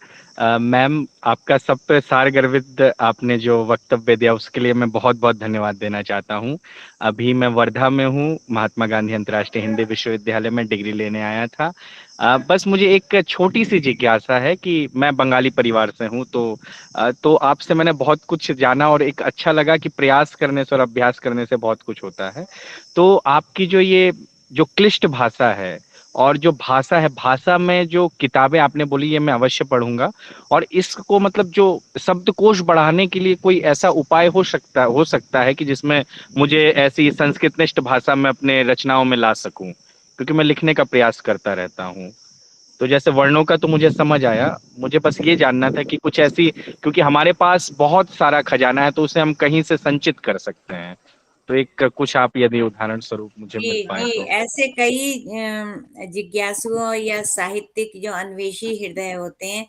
मैम आपका सब पे सार गर्वित आपने जो वक्तव्य दिया उसके लिए मैं बहुत बहुत धन्यवाद देना चाहता हूँ। अभी मैं वर्धा में हूँ, महात्मा गांधी अंतर्राष्ट्रीय हिंदी विश्वविद्यालय में डिग्री लेने आया था। बस मुझे एक छोटी सी जिज्ञासा है कि मैं बंगाली परिवार से हूँ, तो आपसे मैंने बहुत कुछ जाना और एक अच्छा लगा कि प्रयास करने से और अभ्यास करने से बहुत कुछ होता है। तो आपकी जो क्लिष्ट भाषा है और जो भाषा है, भाषा में जो किताबें आपने बोली ये मैं अवश्य पढ़ूंगा। और इसको मतलब जो शब्दकोश बढ़ाने के लिए कोई ऐसा उपाय हो सकता है कि जिसमें मुझे ऐसी संस्कृतनिष्ठ भाषा में अपने रचनाओं में ला सकूं, क्योंकि मैं लिखने का प्रयास करता रहता हूं। तो जैसे वर्णों का तो मुझे समझ आया, मुझे बस ये जानना था कि कुछ ऐसी, क्योंकि हमारे पास बहुत सारा खजाना है तो उसे हम कहीं से संचित कर सकते हैं। तो एक कुछ आप यदि उदाहरण स्वरूप मुझे मिल जी पाए जी, तो। ऐसे कई जिज्ञासुओं या साहित्यिक जो अन्वेषी हृदय होते हैं,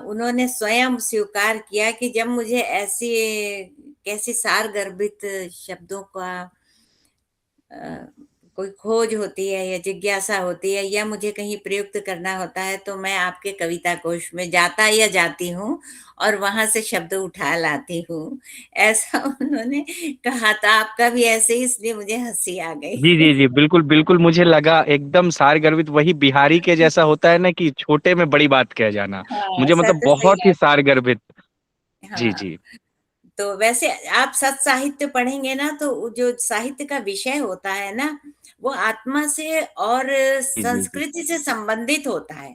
उन्होंने स्वयं स्वीकार किया कि जब मुझे कैसे सार गर्भित शब्दों का कोई खोज होती है या जिज्ञासा होती है या मुझे कहीं प्रयुक्त करना होता है, तो मैं आपके कविता कोश में जाता या जाती हूँ और वहां से शब्द उठा लाती हूँ। ऐसा उन्होंने कहा था। आपका भी ऐसे ही, इसलिए मुझे हंसी आ जी गई। जी जी, बिल्कुल बिल्कुल, मुझे लगा एकदम सार गर्वित, वही बिहारी के जैसा होता है ना कि छोटे में बड़ी बात कह जाना, हाँ, मुझे मतलब सत्य सही बहुत ही बात सार गर्वित। है। जी हाँ, जी तो वैसे आप सत साहित्य पढ़ेंगे ना, तो जो साहित्य का विषय होता है ना, वो आत्मा से और जी जी जी संस्कृति से संबंधित होता है।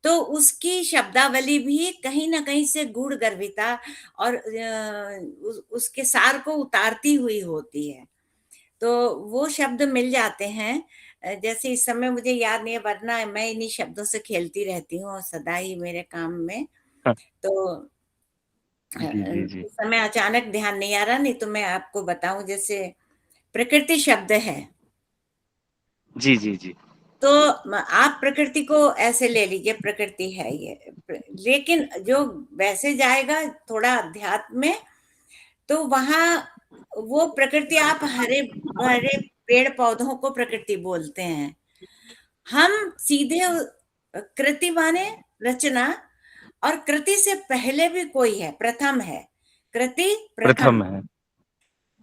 तो उसकी शब्दावली भी कहीं न कहीं से गूढ़ गर्भिता और उसके सार को उतारती हुई होती है। तो वो शब्द मिल जाते हैं। जैसे इस समय मुझे याद नहीं है, वरना मैं इन्हीं शब्दों से खेलती रहती हूँ और सदा ही मेरे काम में। हाँ, तो जी जी जी इस समय अचानक ध्यान नहीं आ रहा, नहीं तो मैं आपको बताऊं। जैसे प्रकृति शब्द है, जी जी जी तो आप प्रकृति को ऐसे ले लीजिए, प्रकृति है ये। लेकिन जो वैसे जाएगा थोड़ा अध्यात्म में, तो वहां वो प्रकृति, आप हरे भरे पेड़ पौधों को प्रकृति बोलते हैं। हम सीधे कृति माने रचना, और कृति से पहले भी कोई है, प्रथम है, कृति प्रथम। प्रथम है, तो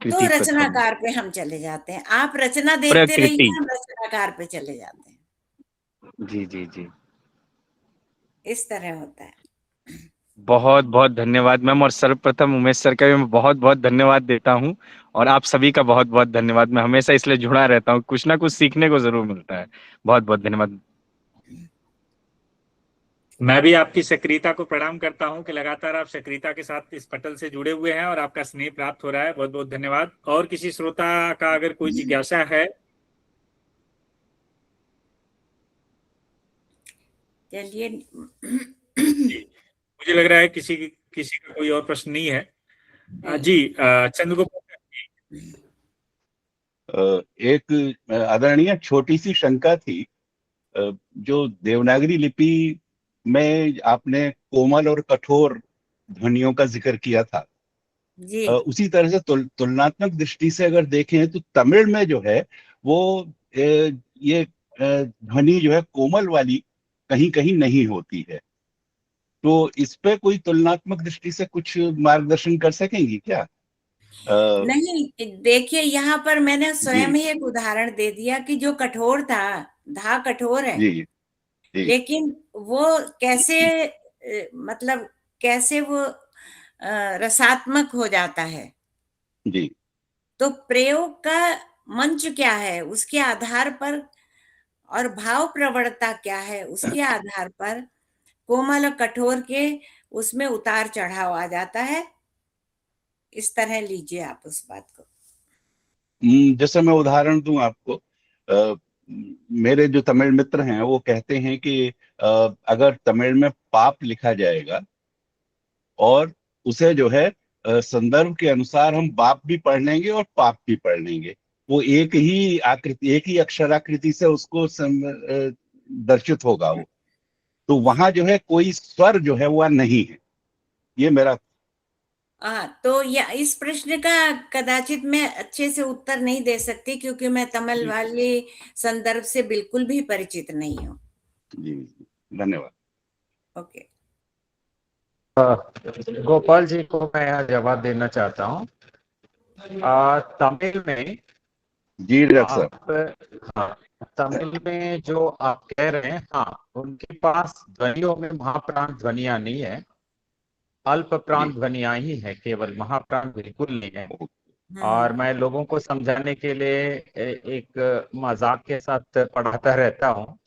कृति प्रथम, रचनाकार पे हम चले जाते हैं। आप रचना देखते रहिए, प्रकृति। हम रचनाकार पे चले जाते हैं। जी जी जी, इस तरह होता है। बहुत बहुत धन्यवाद मैम। और सर्वप्रथम उमेश सर का भी मैं बहुत बहुत धन्यवाद देता हूँ, और आप सभी का बहुत बहुत धन्यवाद। मैं हमेशा इसलिए जुड़ा रहता हूँ, कुछ ना कुछ सीखने को जरूर मिलता है। बहुत बहुत धन्यवाद। मैं भी आपकी सक्रियता को प्रणाम करता हूं कि लगातार आप सक्रियता के साथ इस पटल से जुड़े हुए हैं और आपका स्नेह प्राप्त हो रहा है। बहुत बहुत धन्यवाद। और किसी श्रोता का अगर कोई जिज्ञासा है? चलिए। जी, मुझे लग रहा है किसी का कोई और प्रश्न नहीं है। जी चंद्रगोपाल जी। एक आदरणीय छोटी सी शंका थी। जो देवनागरी लिपि में आपने कोमल और कठोर ध्वनियों का जिक्र किया था, जी उसी तरह से तुलनात्मक दृष्टि से अगर देखें तो तमिल में जो है वो ये ध्वनि जो है कोमल वाली कहीं कहीं नहीं होती है। तो इस पे कोई तुलनात्मक दृष्टि से कुछ मार्गदर्शन कर सकेंगी क्या? नहीं, देखिए यहाँ पर मैंने स्वयं जी ही एक उदाहरण दे दिया कि जो कठोर था, धा कठोर है, जी जी लेकिन वो कैसे मतलब कैसे वो रसात्मक हो जाता है। जी तो प्रयोग का मंच क्या है, उसके आधार पर, और भाव प्रवणता क्या है, उसके आधार पर कोमल और कठोर के उसमें उतार चढ़ाव आ जाता है। इस तरह लीजिए आप उस बात को। जैसे मैं उदाहरण दूं आपको, मेरे जो तमिल मित्र हैं वो कहते हैं कि अगर तमिल में पाप लिखा जाएगा और उसे जो है संदर्भ के अनुसार हम बाप भी पढ़ लेंगे और पाप भी पढ़ लेंगे, वो एक ही आकृति, एक ही अक्षराकृति से उसको दर्शित होगा वो। तो वहां जो है कोई स्वर जो है वह नहीं है। ये मेरा तो इस प्रश्न का कदाचित मैं अच्छे से उत्तर नहीं दे सकती, क्योंकि मैं तमिल वाले संदर्भ से बिल्कुल भी परिचित नहीं हूँ। जी धन्यवाद। ओके। गोपाल जी को मैं यहाँ जवाब देना चाहता हूँ। तमिल में जी डॉक्टर साहब। आप, हाँ, तमिल में जो आप कह रहे हैं, हाँ, उनके पास ध्वनियों में महाप्राण ध्वनिया नहीं है, अल्प प्राण ध्वनिया ही है, केवल महाप्राण बिल्कुल नहीं है। और मैं लोगों को समझाने के लिए एक मजाक के साथ पढ़ाता रहता हूँ।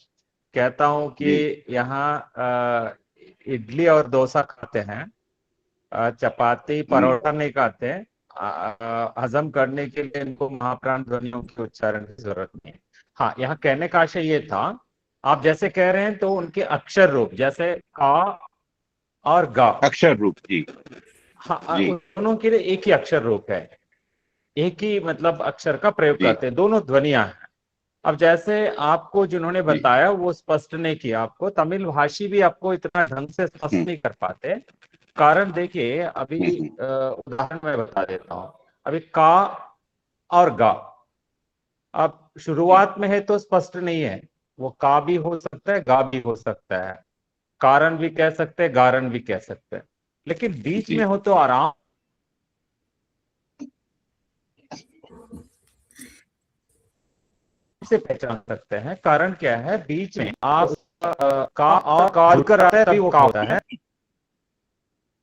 कहता हूँ कि यहाँ इडली और डोसा खाते हैं, चपाती परोठा नहीं खाते। हजम करने के लिए इनको महाप्राण ध्वनियों के उच्चारण की जरूरत नहीं है। हाँ, यहाँ कहने का आशय ये था, आप जैसे कह रहे हैं तो उनके अक्षर रूप जैसे का और गा, अक्षर रूप, जी हाँ, दोनों के लिए एक ही अक्षर रूप है, एक ही मतलब अक्षर का प्रयोग करते हैं, दोनों ध्वनियां हैं। अब जैसे आपको जिन्होंने बताया वो स्पष्ट नहीं किया, आपको तमिल भाषी भी आपको इतना ढंग से स्पष्ट नहीं कर पाते। कारण देखिए, अभी उदाहरण मैं बता देता हूँ। अभी का और गा, अब शुरुआत में है तो स्पष्ट नहीं है, वो का भी हो सकता है, गा भी हो सकता है, कारण भी कह सकते हैं, गारण भी कह सकते हैं, लेकिन बीच में हो तो आराम से पहचान सकते हैं। कारण क्या है, बीच में आप का और का कर रहा है, तभी वो का होता है।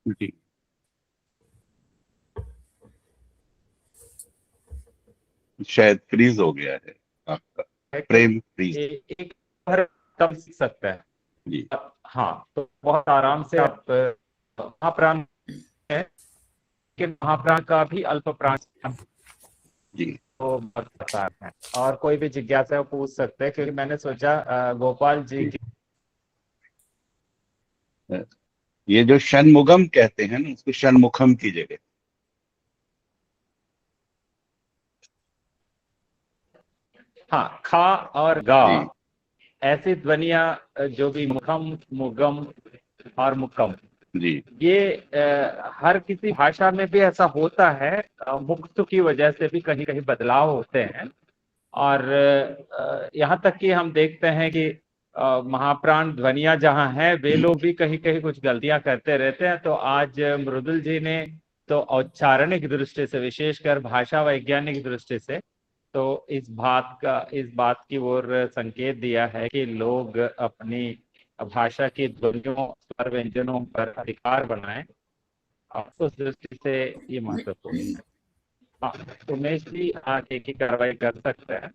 जी शायद फ्रीज हो गया है आपका प्रेम, फ्रीज। एक बार तब सीख सकता है जी। हाँ, तो बहुत आराम से आप महाप्राण है कि महाप्राण का भी अल्प प्राण जी तो आसान है। और कोई भी जिज्ञासा पूछ सकते हैं, क्योंकि मैंने सोचा गोपाल जी की ये जो षणमुगम कहते हैं ना, उसको षणमुखम की जगह। हाँ, खा और गा ऐसी ध्वनियां जो भी मुखम, मुगम और मुक्कम, जी ये हर किसी भाषा में भी ऐसा होता है। मुक्त की वजह से भी कहीं कहीं बदलाव होते हैं। और यहाँ तक कि हम देखते हैं कि महाप्राण ध्वनियां जहाँ हैं, वे लोग भी कहीं कहीं कुछ गलतियां करते रहते हैं। तो आज मृदुल जी ने तो औच्चारणिक दृष्टि से, विशेषकर भाषा वैज्ञानिक दृष्टि से, तो इस बात की ओर संकेत दिया है कि लोग अपनी भाषा की ध्वनियों, स्वर, व्यंजनों पर अधिकार बनाएं। उस दृष्टि से ये महत्वपूर्ण है। उमेश जी आगे की कार्रवाई कर सकते हैं।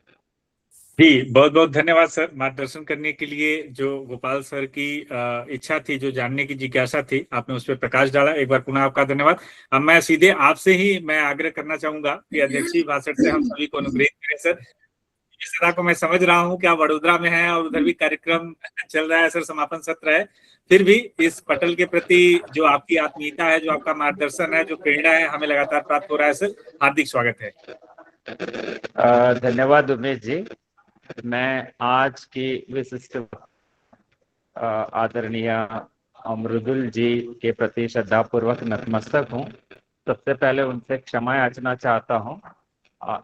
जी, बहुत बहुत धन्यवाद सर, मार्गदर्शन करने के लिए। जो गोपाल सर की इच्छा थी, जो जानने की जिज्ञासा थी, आपने उस पर प्रकाश डाला। एक बार पुनः आपका धन्यवाद। अब मैं सीधे आपसे ही मैं आग्रह करना चाहूंगा कि अध्यक्षीय भाषण से हम सभी को अनुग्रहित करें सर। इस तरह को मैं समझ रहा हूँ कि आप वडोदरा में हैं और उधर भी कार्यक्रम चल रहा है सर, समापन सत्र है। फिर भी इस पटल के प्रति जो आपकी आत्मीयता है, जो आपका मार्गदर्शन है, जो प्रेरणा है, हमें लगातार प्राप्त हो रहा है सर। हार्दिक स्वागत है। धन्यवाद उमेश जी। मैं आज की विशिष्ट आदरणीय मृदुल जी के प्रति श्रद्धापूर्वक नतमस्तक हूँ। सबसे पहले उनसे क्षमा याचना चाहता हूँ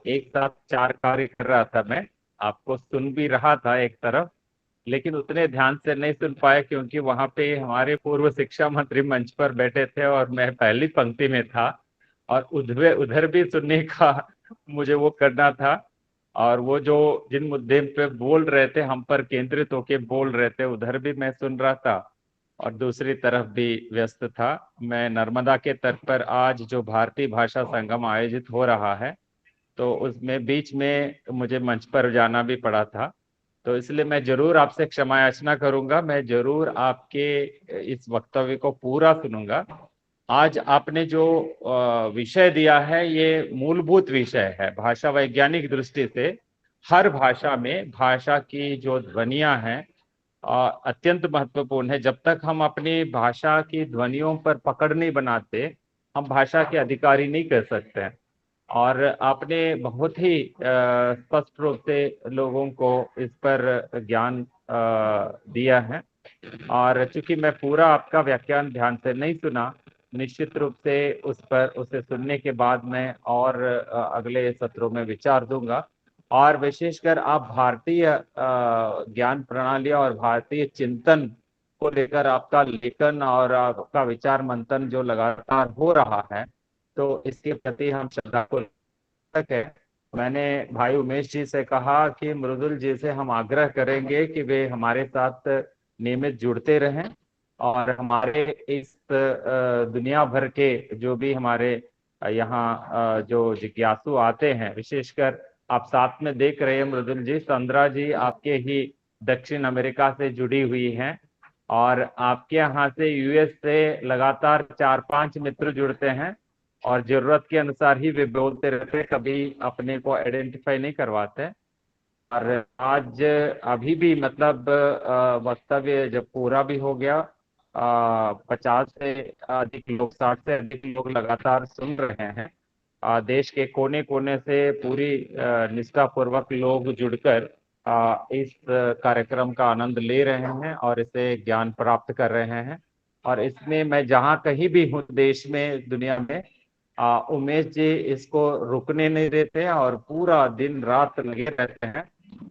एक साथ 4 कार्य कर रहा था मैं, आपको सुन भी रहा था एक तरफ, लेकिन उतने ध्यान से नहीं सुन पाया क्योंकि वहां पे हमारे पूर्व शिक्षा मंत्री मंच पर बैठे थे और मैं पहली पंक्ति में था, और उधर उधर भी सुनने का मुझे वो करना था, और वो जो जिन मुद्दे पे बोल रहे थे हम पर केंद्रित होके बोल रहे थे उधर भी मैं सुन रहा था और दूसरी तरफ भी व्यस्त था। मैं नर्मदा के तट पर आज जो भारतीय भाषा संगम आयोजित हो रहा है, तो उसमें बीच में मुझे मंच पर जाना भी पड़ा था, तो इसलिए मैं जरूर आपसे क्षमा याचना करूंगा। मैं जरूर आपके इस वक्तव्य को पूरा सुनूंगा। आज आपने जो विषय दिया है ये मूलभूत विषय है भाषा वैज्ञानिक दृष्टि से। हर भाषा में भाषा की जो ध्वनियां हैं अत्यंत महत्वपूर्ण है। जब तक हम अपनी भाषा की ध्वनियों पर पकड़ नहीं बनाते, हम भाषा के अधिकारी नहीं कर सकते हैं। और आपने बहुत ही स्पष्ट रूप से लोगों को इस पर ज्ञान दिया है, और चूंकि मैं पूरा आपका व्याख्यान ध्यान से नहीं सुना, निश्चित रूप से उसे सुनने के बाद मैं और अगले सत्रों में विचार दूंगा। और विशेषकर आप भारतीय ज्ञान प्रणाली और भारतीय चिंतन को लेकर आपका लेखन और आपका विचार मंथन जो लगातार हो रहा है, तो इसके प्रति हम श्रद्धा को है। मैंने भाई उमेश जी से कहा कि मृदुल जी से हम आग्रह करेंगे कि वे हमारे साथ नियमित जुड़ते रहें, और हमारे इस दुनिया भर के जो भी हमारे यहाँ जो जिज्ञासु आते हैं, विशेषकर आप साथ में देख रहे हैं मृदुल जी, संद्रा जी आपके ही दक्षिण अमेरिका से जुड़ी हुई हैं, और आपके यहाँ से यूएस से लगातार 4-5 मित्र जुड़ते हैं, और जरूरत के अनुसार ही वे बोलते रहते, कभी अपने को आइडेंटिफाई नहीं करवाते। और आज अभी भी मतलब वक्तव्य जब पूरा भी हो गया, 50 से अधिक लोग, 60 से अधिक लोग लगातार सुन रहे हैं। देश के कोने कोने से पूरी निष्ठापूर्वक लोग जुड़कर इस कार्यक्रम का आनंद ले रहे हैं और इसे ज्ञान प्राप्त कर रहे हैं। और इसमें मैं जहाँ कहीं भी हूँ देश में, दुनिया में, उमेश जी इसको रुकने नहीं देते और पूरा दिन रात लगे रहते हैं,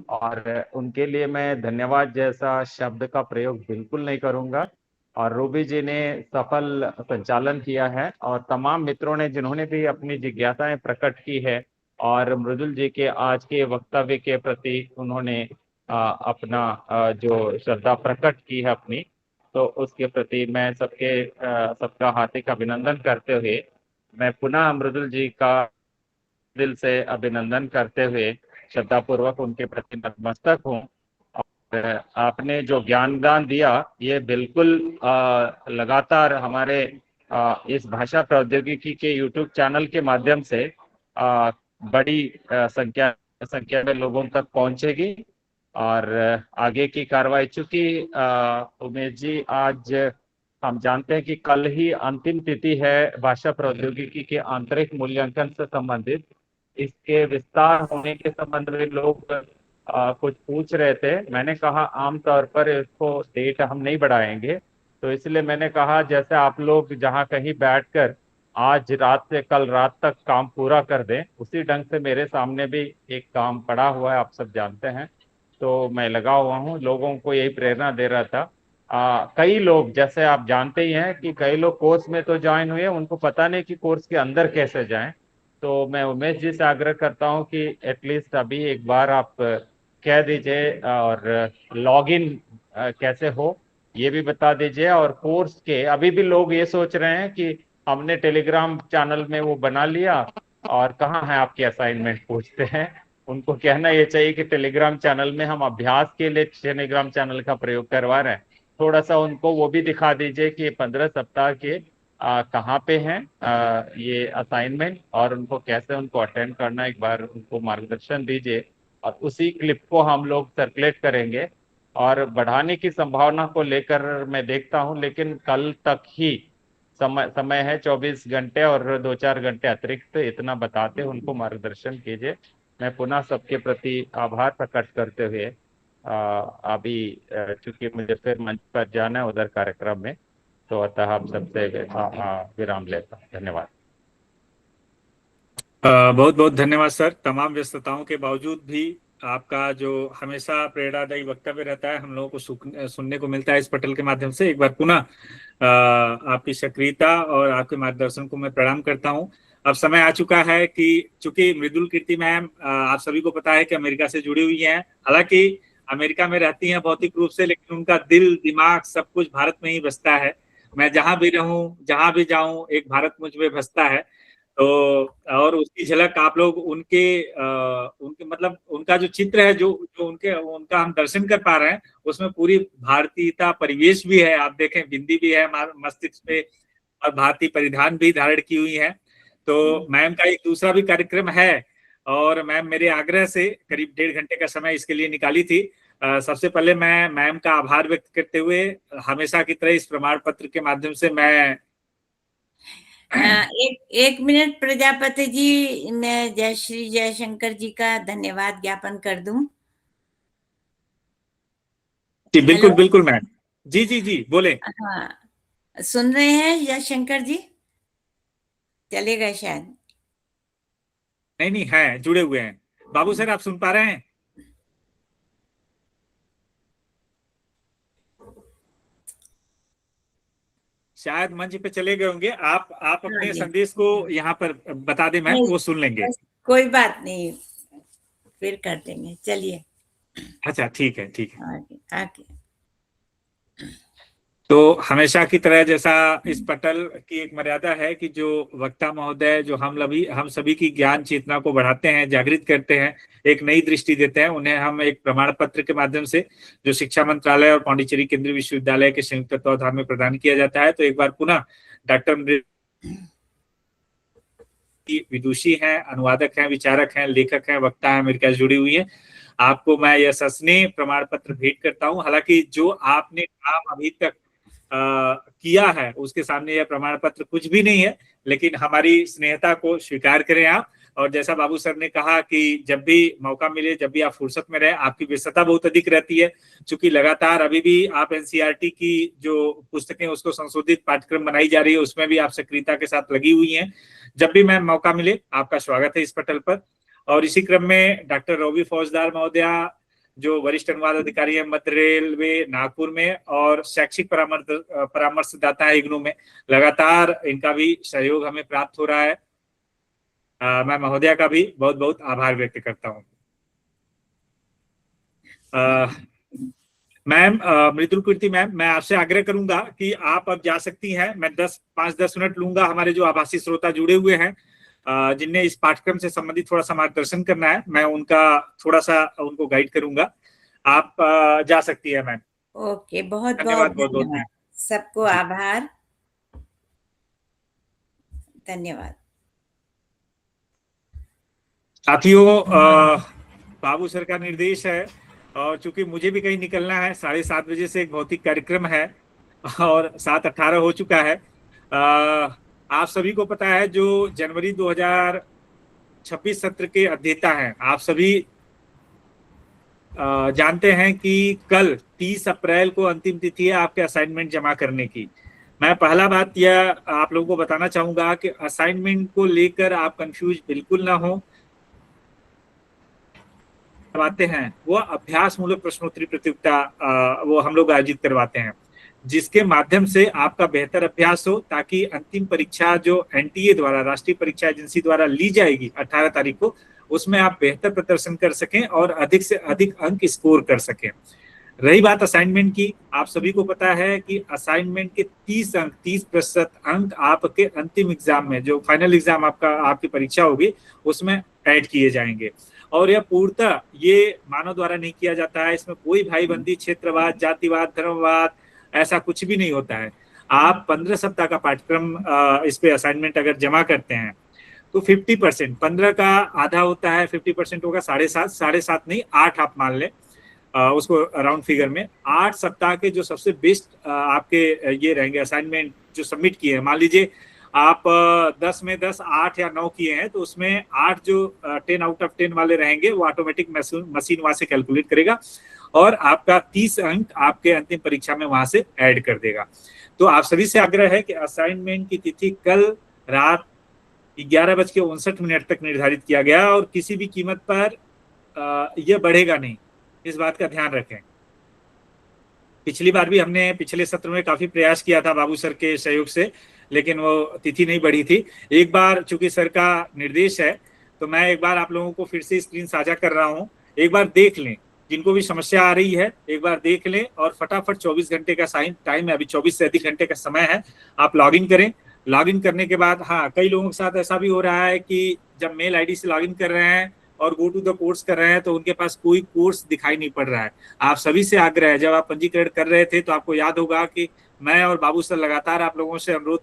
और उनके लिए मैं धन्यवाद जैसा शब्द का प्रयोग बिल्कुल नहीं करूंगा। और रूबी जी ने सफल संचालन किया है, और तमाम मित्रों ने जिन्होंने भी अपनी जिज्ञासाएं प्रकट की है और मृदुल जी के आज के वक्तव्य के प्रति उन्होंने अपना जो श्रद्धा प्रकट की है अपनी, तो उसके प्रति मैं सबका हार्दिक अभिनंदन करते हुए मैं पुनः मृदुल जी का दिल से अभिनंदन करते हुए श्रद्धापूर्वक उनके प्रति नतमस्तक हूँ। और आपने जो ज्ञानदान दिया ये बिल्कुल लगातार हमारे इस भाषा प्रौद्योगिकी के यूट्यूब चैनल के माध्यम से बड़ी संख्या में लोगों तक पहुंचेगी। और आगे की कार्रवाई, चूंकि उमेश जी आज हम जानते हैं कि कल ही अंतिम तिथि है भाषा प्रौद्योगिकी के आंतरिक मूल्यांकन से संबंधित, इसके विस्तार होने के संबंध में लोग कुछ पूछ रहे थे। मैंने कहा आमतौर पर इसको डेट हम नहीं बढ़ाएंगे, तो इसलिए मैंने कहा जैसे आप लोग जहां कहीं बैठकर आज रात से कल रात तक काम पूरा कर दें, उसी ढंग से मेरे सामने भी एक काम पड़ा हुआ है, आप सब जानते हैं, तो मैं लगा हुआ हूँ, लोगों को यही प्रेरणा दे रहा था। कई लोग, जैसे आप जानते ही हैं कि कई लोग कोर्स में तो ज्वाइन हुए, उनको पता नहीं कि कोर्स के अंदर कैसे जाएं, तो मैं उमेश जी से आग्रह करता हूं कि एटलीस्ट अभी एक बार आप कह दीजिए, और लॉगिन कैसे हो ये भी बता दीजिए। और कोर्स के अभी भी लोग ये सोच रहे हैं कि हमने टेलीग्राम चैनल में वो बना लिया और कहाँ है आपकी असाइनमेंट पूछते हैं, उनको कहना ये चाहिए कि टेलीग्राम चैनल में हम अभ्यास के लिए टेलीग्राम चैनल का प्रयोग करवा रहे हैं। थोड़ा सा उनको वो भी दिखा दीजिए कि 15 सप्ताह के कहाँ पे हैं ये असाइनमेंट, और उनको कैसे उनको अटेंड करना, एक बार उनको मार्गदर्शन दीजिए, और उसी क्लिप को हम लोग सर्कुलेट करेंगे। और बढ़ाने की संभावना को लेकर मैं देखता हूं, लेकिन कल तक ही समय है, 24 घंटे और 2-4 घंटे अतिरिक्त, इतना बताते उनको मार्गदर्शन कीजिए। मैं पुनः सबके प्रति आभार प्रकट करते हुए अभी चूंकि मुझे फिर मंच पर जाना है उधर कार्यक्रम में, तो अतः आप सबसे विराम लेता हूँ। धन्यवाद। बहुत बहुत धन्यवाद सर। तमाम व्यस्तताओं के बावजूद भी आपका जो हमेशा प्रेरणादायी वक्तव्य रहता है हम लोगों को सुनने को मिलता है इस पटल के माध्यम से। एक बार पुनः आपकी सक्रियता और आपके मार्गदर्शन को मैं प्रणाम करता हूं। अब समय आ चुका है कि चूंकि मृदुल कीर्ति मैम आप सभी को पता है कि अमेरिका से जुड़ी हुई हैं। हालांकि अमेरिका में रहती हैं भौतिक रूप से, लेकिन उनका दिल दिमाग सब कुछ भारत में ही बसता है। मैं जहां भी रहूं, जहां भी जाऊं, एक भारत मुझ में बसता है। तो और उसकी झलक आप लोग उनके मतलब उनका जो चित्र है, जो जो उनका हम दर्शन कर पा रहे हैं, उसमें पूरी भारतीयता परिवेश भी है। आप देखें, बिंदी भी है मस्तिष्क पे और भारतीय परिधान भी धारण की हुई है। तो मैम का एक दूसरा भी कार्यक्रम है और मैम मेरे आग्रह से करीब 1.5 घंटे का समय इसके लिए निकाली थी। सबसे पहले मैं मैम का आभार व्यक्त करते हुए हमेशा की तरह इस प्रमाण पत्र के माध्यम से मैं एक मिनट प्रजापति जी, मैं जय श्री जयशंकर जी का धन्यवाद ज्ञापन कर दूं। जी बिल्कुल बिल्कुल मैम। जी जी जी बोले। हाँ, सुन रहे हैं जयशंकर जी? चलेगा शायद। नहीं नहीं है, जुड़े हुए हैं। बाबू सर आप सुन पा रहे हैं? शायद मंच पे चले गए होंगे। आप अपने संदेश को यहाँ पर बता दें मैम, वो सुन लेंगे। कोई बात नहीं, फिर कर देंगे। चलिए। अच्छा ठीक है ठीक है। आगे। तो हमेशा की तरह जैसा इस पटल की एक मर्यादा है कि जो वक्ता महोदय जो हम सभी की ज्ञान चेतना को बढ़ाते हैं, जागृत करते हैं, एक नई दृष्टि देते हैं, उन्हें हम एक प्रमाण पत्र के माध्यम से जो शिक्षा मंत्रालय और पांडिचेरी केंद्रीय विश्वविद्यालय के संयुक्त तत्वाधान में प्रदान किया जाता है। तो एक बार पुनः डॉक्टर विदुषी हैं, अनुवादक हैं, विचारक हैं, लेखक हैं, वक्ता हैं, अमेरिका से जुड़ी हुई है। आपको मैं यह सस्नेह प्रमाण पत्र भेंट करता हूं। हालांकि जो आपने काम अभी तक किया है उसके सामने यह प्रमाण पत्र कुछ भी नहीं है, लेकिन हमारी स्नेहता को स्वीकार करें आप। और जैसा बाबू सर ने कहा कि जब भी मौका मिले, जब भी आप फुर्सत में रहे, आपकी व्यस्तता बहुत अधिक रहती है, चूंकि लगातार अभी भी आप एनसीईआरटी की जो पुस्तकें उसको संशोधित पाठ्यक्रम बनाई जा रही है, उसमें भी आप सक्रियता के साथ लगी हुई हैं। जब भी मैम मौका मिले आपका स्वागत है इस पटल पर। और इसी क्रम में डॉक्टर रवि फौजदार महोदया जो वरिष्ठ अनुवाद अधिकारी है मध्य रेलवे नागपुर में और शैक्षिक परामर्शदाता है इग्नू में, लगातार इनका भी सहयोग हमें प्राप्त हो रहा है। मैं महोदया का भी बहुत बहुत आभार व्यक्त करता हूँ। मैम मृदुल कीर्ति मैम, मैं आपसे आग्रह करूंगा कि आप अब जा सकती हैं। मैं 5-10 मिनट लूंगा। हमारे जो आभासी श्रोता जुड़े हुए हैं जिन्हें इस पाठ्यक्रम से संबंधित थोड़ा सा मार्गदर्शन करना है, मैं उनका थोड़ा सा उनको गाइड करूंगा। आप जा सकती है मैम। ओके, बहुत धन्यवाद। बहुत धन्यवाद सबको। आभार, धन्यवाद साथियों। बाबू सर का निर्देश है और चूंकि मुझे भी कहीं निकलना है, 7:30 बजे से एक भौतिक कार्यक्रम है और 7:18 हो चुका है। आप सभी को पता है जो जनवरी 2026 सत्र के अध्येता हैं, आप सभी जानते हैं कि कल 30 अप्रैल को अंतिम तिथि है आपके असाइनमेंट जमा करने की। मैं पहला बात यह आप लोगों को बताना चाहूंगा कि असाइनमेंट को लेकर आप कंफ्यूज बिल्कुल ना हो। करवाते हैं वो अभ्यास मूलक प्रश्नोत्तरी प्रतियोगिता वो हम लोग आयोजित करवाते हैं, जिसके माध्यम से आपका बेहतर अभ्यास हो, ताकि अंतिम परीक्षा जो एनटीए द्वारा, राष्ट्रीय परीक्षा एजेंसी द्वारा ली जाएगी 18 तारीख को, उसमें आप बेहतर प्रदर्शन कर सकें और अधिक से अधिक अंक स्कोर कर सकें। रही बात असाइनमेंट की, आप सभी को पता है कि असाइनमेंट के 30% अंक आपके अंतिम एग्जाम में, जो फाइनल एग्जाम आपकी परीक्षा होगी, उसमें ऐड किए जाएंगे। और यह पूर्णतः ये मानव द्वारा नहीं किया जाता है। इसमें कोई भाईबंदी, क्षेत्रवाद, जातिवाद, धर्मवाद ऐसा कुछ भी नहीं होता है। आप 15 सप्ताह का पाठ्यक्रम इस पे असाइनमेंट अगर जमा करते हैं तो 50%, 15 का आधा होता है, 50% होगा 7.5, 7.5 नहीं 8 आप मान लें उसको राउंड फिगर में। 8 सप्ताह के जो सबसे बेस्ट आपके ये रहेंगे असाइनमेंट जो सबमिट किए हैं, मान लीजिए आप 10 में 10, 8 या 9 किए हैं, तो उसमें 8 जो 10 आउट ऑफ 10 वाले रहेंगे वो ऑटोमेटिक मशीन वहां से कैलकुलेट करेगा और आपका 30 अंक आपके अंतिम परीक्षा में वहां से ऐड कर देगा। तो आप सभी से आग्रह है कि असाइनमेंट की तिथि कल रात 11:59 तक निर्धारित किया गया और किसी भी कीमत पर यह बढ़ेगा नहीं, इस बात का ध्यान रखें। पिछली बार भी हमने पिछले सत्र में काफी प्रयास किया था बाबू सर के सहयोग से, लेकिन वो तिथि नहीं बढ़ी थी। एक बार चूंकि सर का निर्देश है तो मैं एक बार आप लोगों को फिर से स्क्रीन साझा कर रहा हूं, एक बार देख लें, जिनको भी समस्या आ रही है एक बार देख लें और फटाफट 24 घंटे का टाइम है, अभी 24 से अधिक घंटे का समय है, आप लॉगिन करें। लॉगिन करने के बाद हाँ, कई लोगों के साथ ऐसा भी हो रहा है कि जब मेल आईडी से लॉगिन कर रहे हैं और गो टू द कोर्स कर रहे हैं तो उनके पास कोई कोर्स दिखाई नहीं पड़ रहा है। आप सभी से आग्रह है, जब आप पंजीकरण कर रहे थे तो आपको याद होगा कि मैं और बाबू सर लगातार आप लोगों से अनुरोध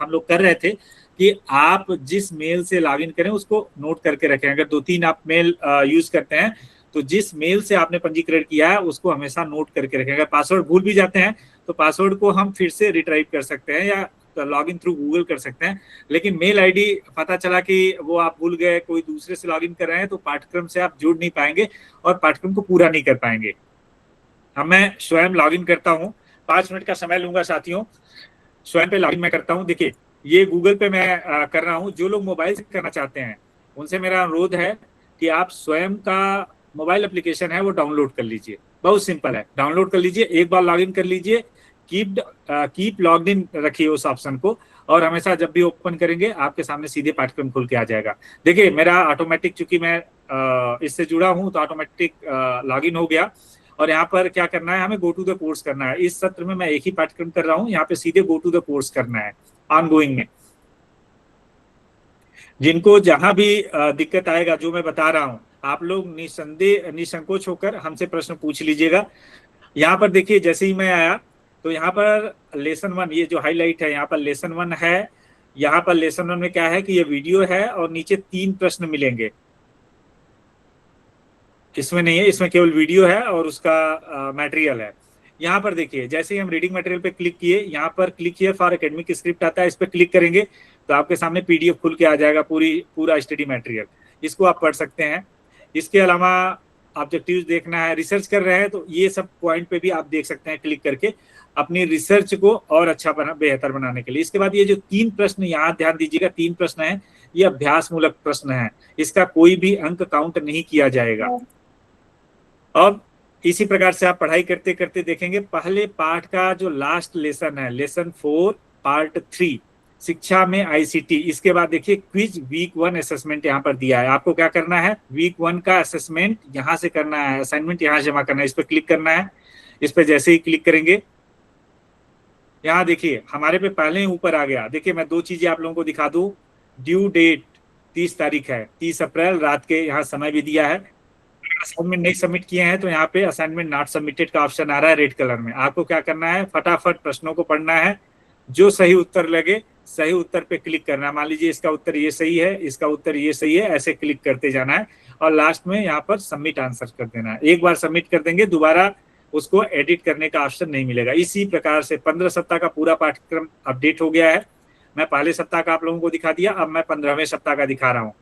हम लोग कर रहे थे कि आप जिस मेल से लॉगिन करें उसको नोट करके रखें। अगर 2-3 आप मेल यूज करते हैं तो जिस मेल से आपने पंजीकरण किया है उसको हमेशा नोट करके रखें। अगर पासवर्ड भूल भी जाते हैं तो पासवर्ड को हम फिर से रिट्राइव कर सकते हैं या लॉगिन थ्रू गूगल कर सकते हैं, लेकिन मेल आईडी पता चला कि वो आप भूल गए, कोई दूसरे से लॉगिन कर रहे हैं तो पाठ्यक्रम से आप जुड़ नहीं पाएंगे और पाठ्यक्रम को पूरा नहीं कर पाएंगे। अब मैं स्वयं लॉगिन करता हूँ, 5 मिनट का समय लूंगा साथियों, स्वयं पे लॉगिन मैं करता हूँ। देखिए ये गूगल पे मैं कर रहा हूँ। जो लोग मोबाइल से करना चाहते हैं उनसे मेरा अनुरोध है कि आप स्वयं का मोबाइल एप्लीकेशन है वो डाउनलोड कर लीजिए, बहुत सिंपल है, डाउनलोड कर लीजिए, एक बार लॉगिन कर लीजिए, कीप लॉग्ड इन रखिए उस ऑप्शन को और हमेशा जब भी ओपन करेंगे आपके सामने सीधे पाठ्यक्रम खुल के आ जाएगा। देखिए मेरा ऑटोमेटिक, चूंकि मैं इससे जुड़ा हूं तो ऑटोमेटिक लॉगिन हो गया और यहाँ पर क्या करना है, हमें गो टू द कोर्स करना है। इस सत्र में मैं एक ही पाठ्यक्रम कर रहा हूँ, यहाँ पे सीधे गो टू द कोर्स करना है ऑनगोइंग में। जिनको जहां भी दिक्कत आएगा जो मैं बता रहा हूं, आप लोग निसंकोच होकर हमसे प्रश्न पूछ लीजिएगा। यहाँ पर देखिए जैसे ही मैं आया तो यहाँ पर लेसन 1, ये जो हाईलाइट है यहाँ पर लेसन 1 है। यहाँ पर लेसन 1 में क्या है कि ये वीडियो है और नीचे 3 प्रश्न मिलेंगे, इसमें नहीं है, इसमें केवल वीडियो है और उसका मटेरियल है। यहाँ पर देखिए जैसे ही हम रीडिंग मटेरियल पे क्लिक किए, यहाँ पर क्लिक किए फॉर एकेडमिक स्क्रिप्ट आता है, इस पर क्लिक करेंगे तो आपके सामने पीडीएफ खुल के आ जाएगा, पूरा स्टडी मटेरियल, इसको आप पढ़ सकते हैं। इसके अलावा ऑब्जेक्टिव्स देखना है, रिसर्च कर रहे हैं तो ये सब पॉइंट पे भी आप देख सकते हैं क्लिक करके अपनी रिसर्च को और अच्छा बेहतर बनाने के लिए। इसके बाद ये जो 3 प्रश्न, यहाँ ध्यान दीजिएगा, 3 प्रश्न है, ये अभ्यास मूलक प्रश्न है, इसका कोई भी अंक काउंट नहीं किया जाएगा। अब इसी प्रकार से आप पढ़ाई करते करते देखेंगे पहले पार्ट का जो लास्ट लेसन है, लेसन 4 पार्ट 3 शिक्षा में आईसीटी, इसके बाद देखिए क्विज वीक 1 असेसमेंट यहाँ पर दिया है। आपको क्या करना है, वीक 1 का असेसमेंट यहाँ से करना है, असाइनमेंट यहाँ जमा करना है, इस पर क्लिक करना है। इस पर जैसे ही क्लिक करेंगे यहाँ देखिए हमारे पे पहले ही ऊपर आ गया। देखिए मैं 2 चीजें आप लोगों को दिखा दूं, ड्यू डेट 30 तारीख है, 30 अप्रैल रात के, यहाँ समय भी दिया है। असाइनमेंट नहीं सबमिट किए हैं तो यहाँ पे असाइनमेंट नॉट सबमिटेड का ऑप्शन आ रहा है रेड कलर में। आपको क्या करना है, फटाफट प्रश्नों को पढ़ना है, जो सही उत्तर लगे सही उत्तर पे क्लिक करना है। मान लीजिए इसका उत्तर ये सही है, इसका उत्तर ये सही है, ऐसे क्लिक करते जाना है और लास्ट में यहाँ पर सबमिट आंसर कर देना है। एक बार सबमिट कर देंगे दोबारा उसको एडिट करने का ऑप्शन नहीं मिलेगा। इसी प्रकार से 15 सप्ताह का पूरा पाठ्यक्रम अपडेट हो गया है। मैं पहले सप्ताह का आप लोगों को दिखा दिया, अब मैं 15वें सप्ताह का दिखा रहा हूँ।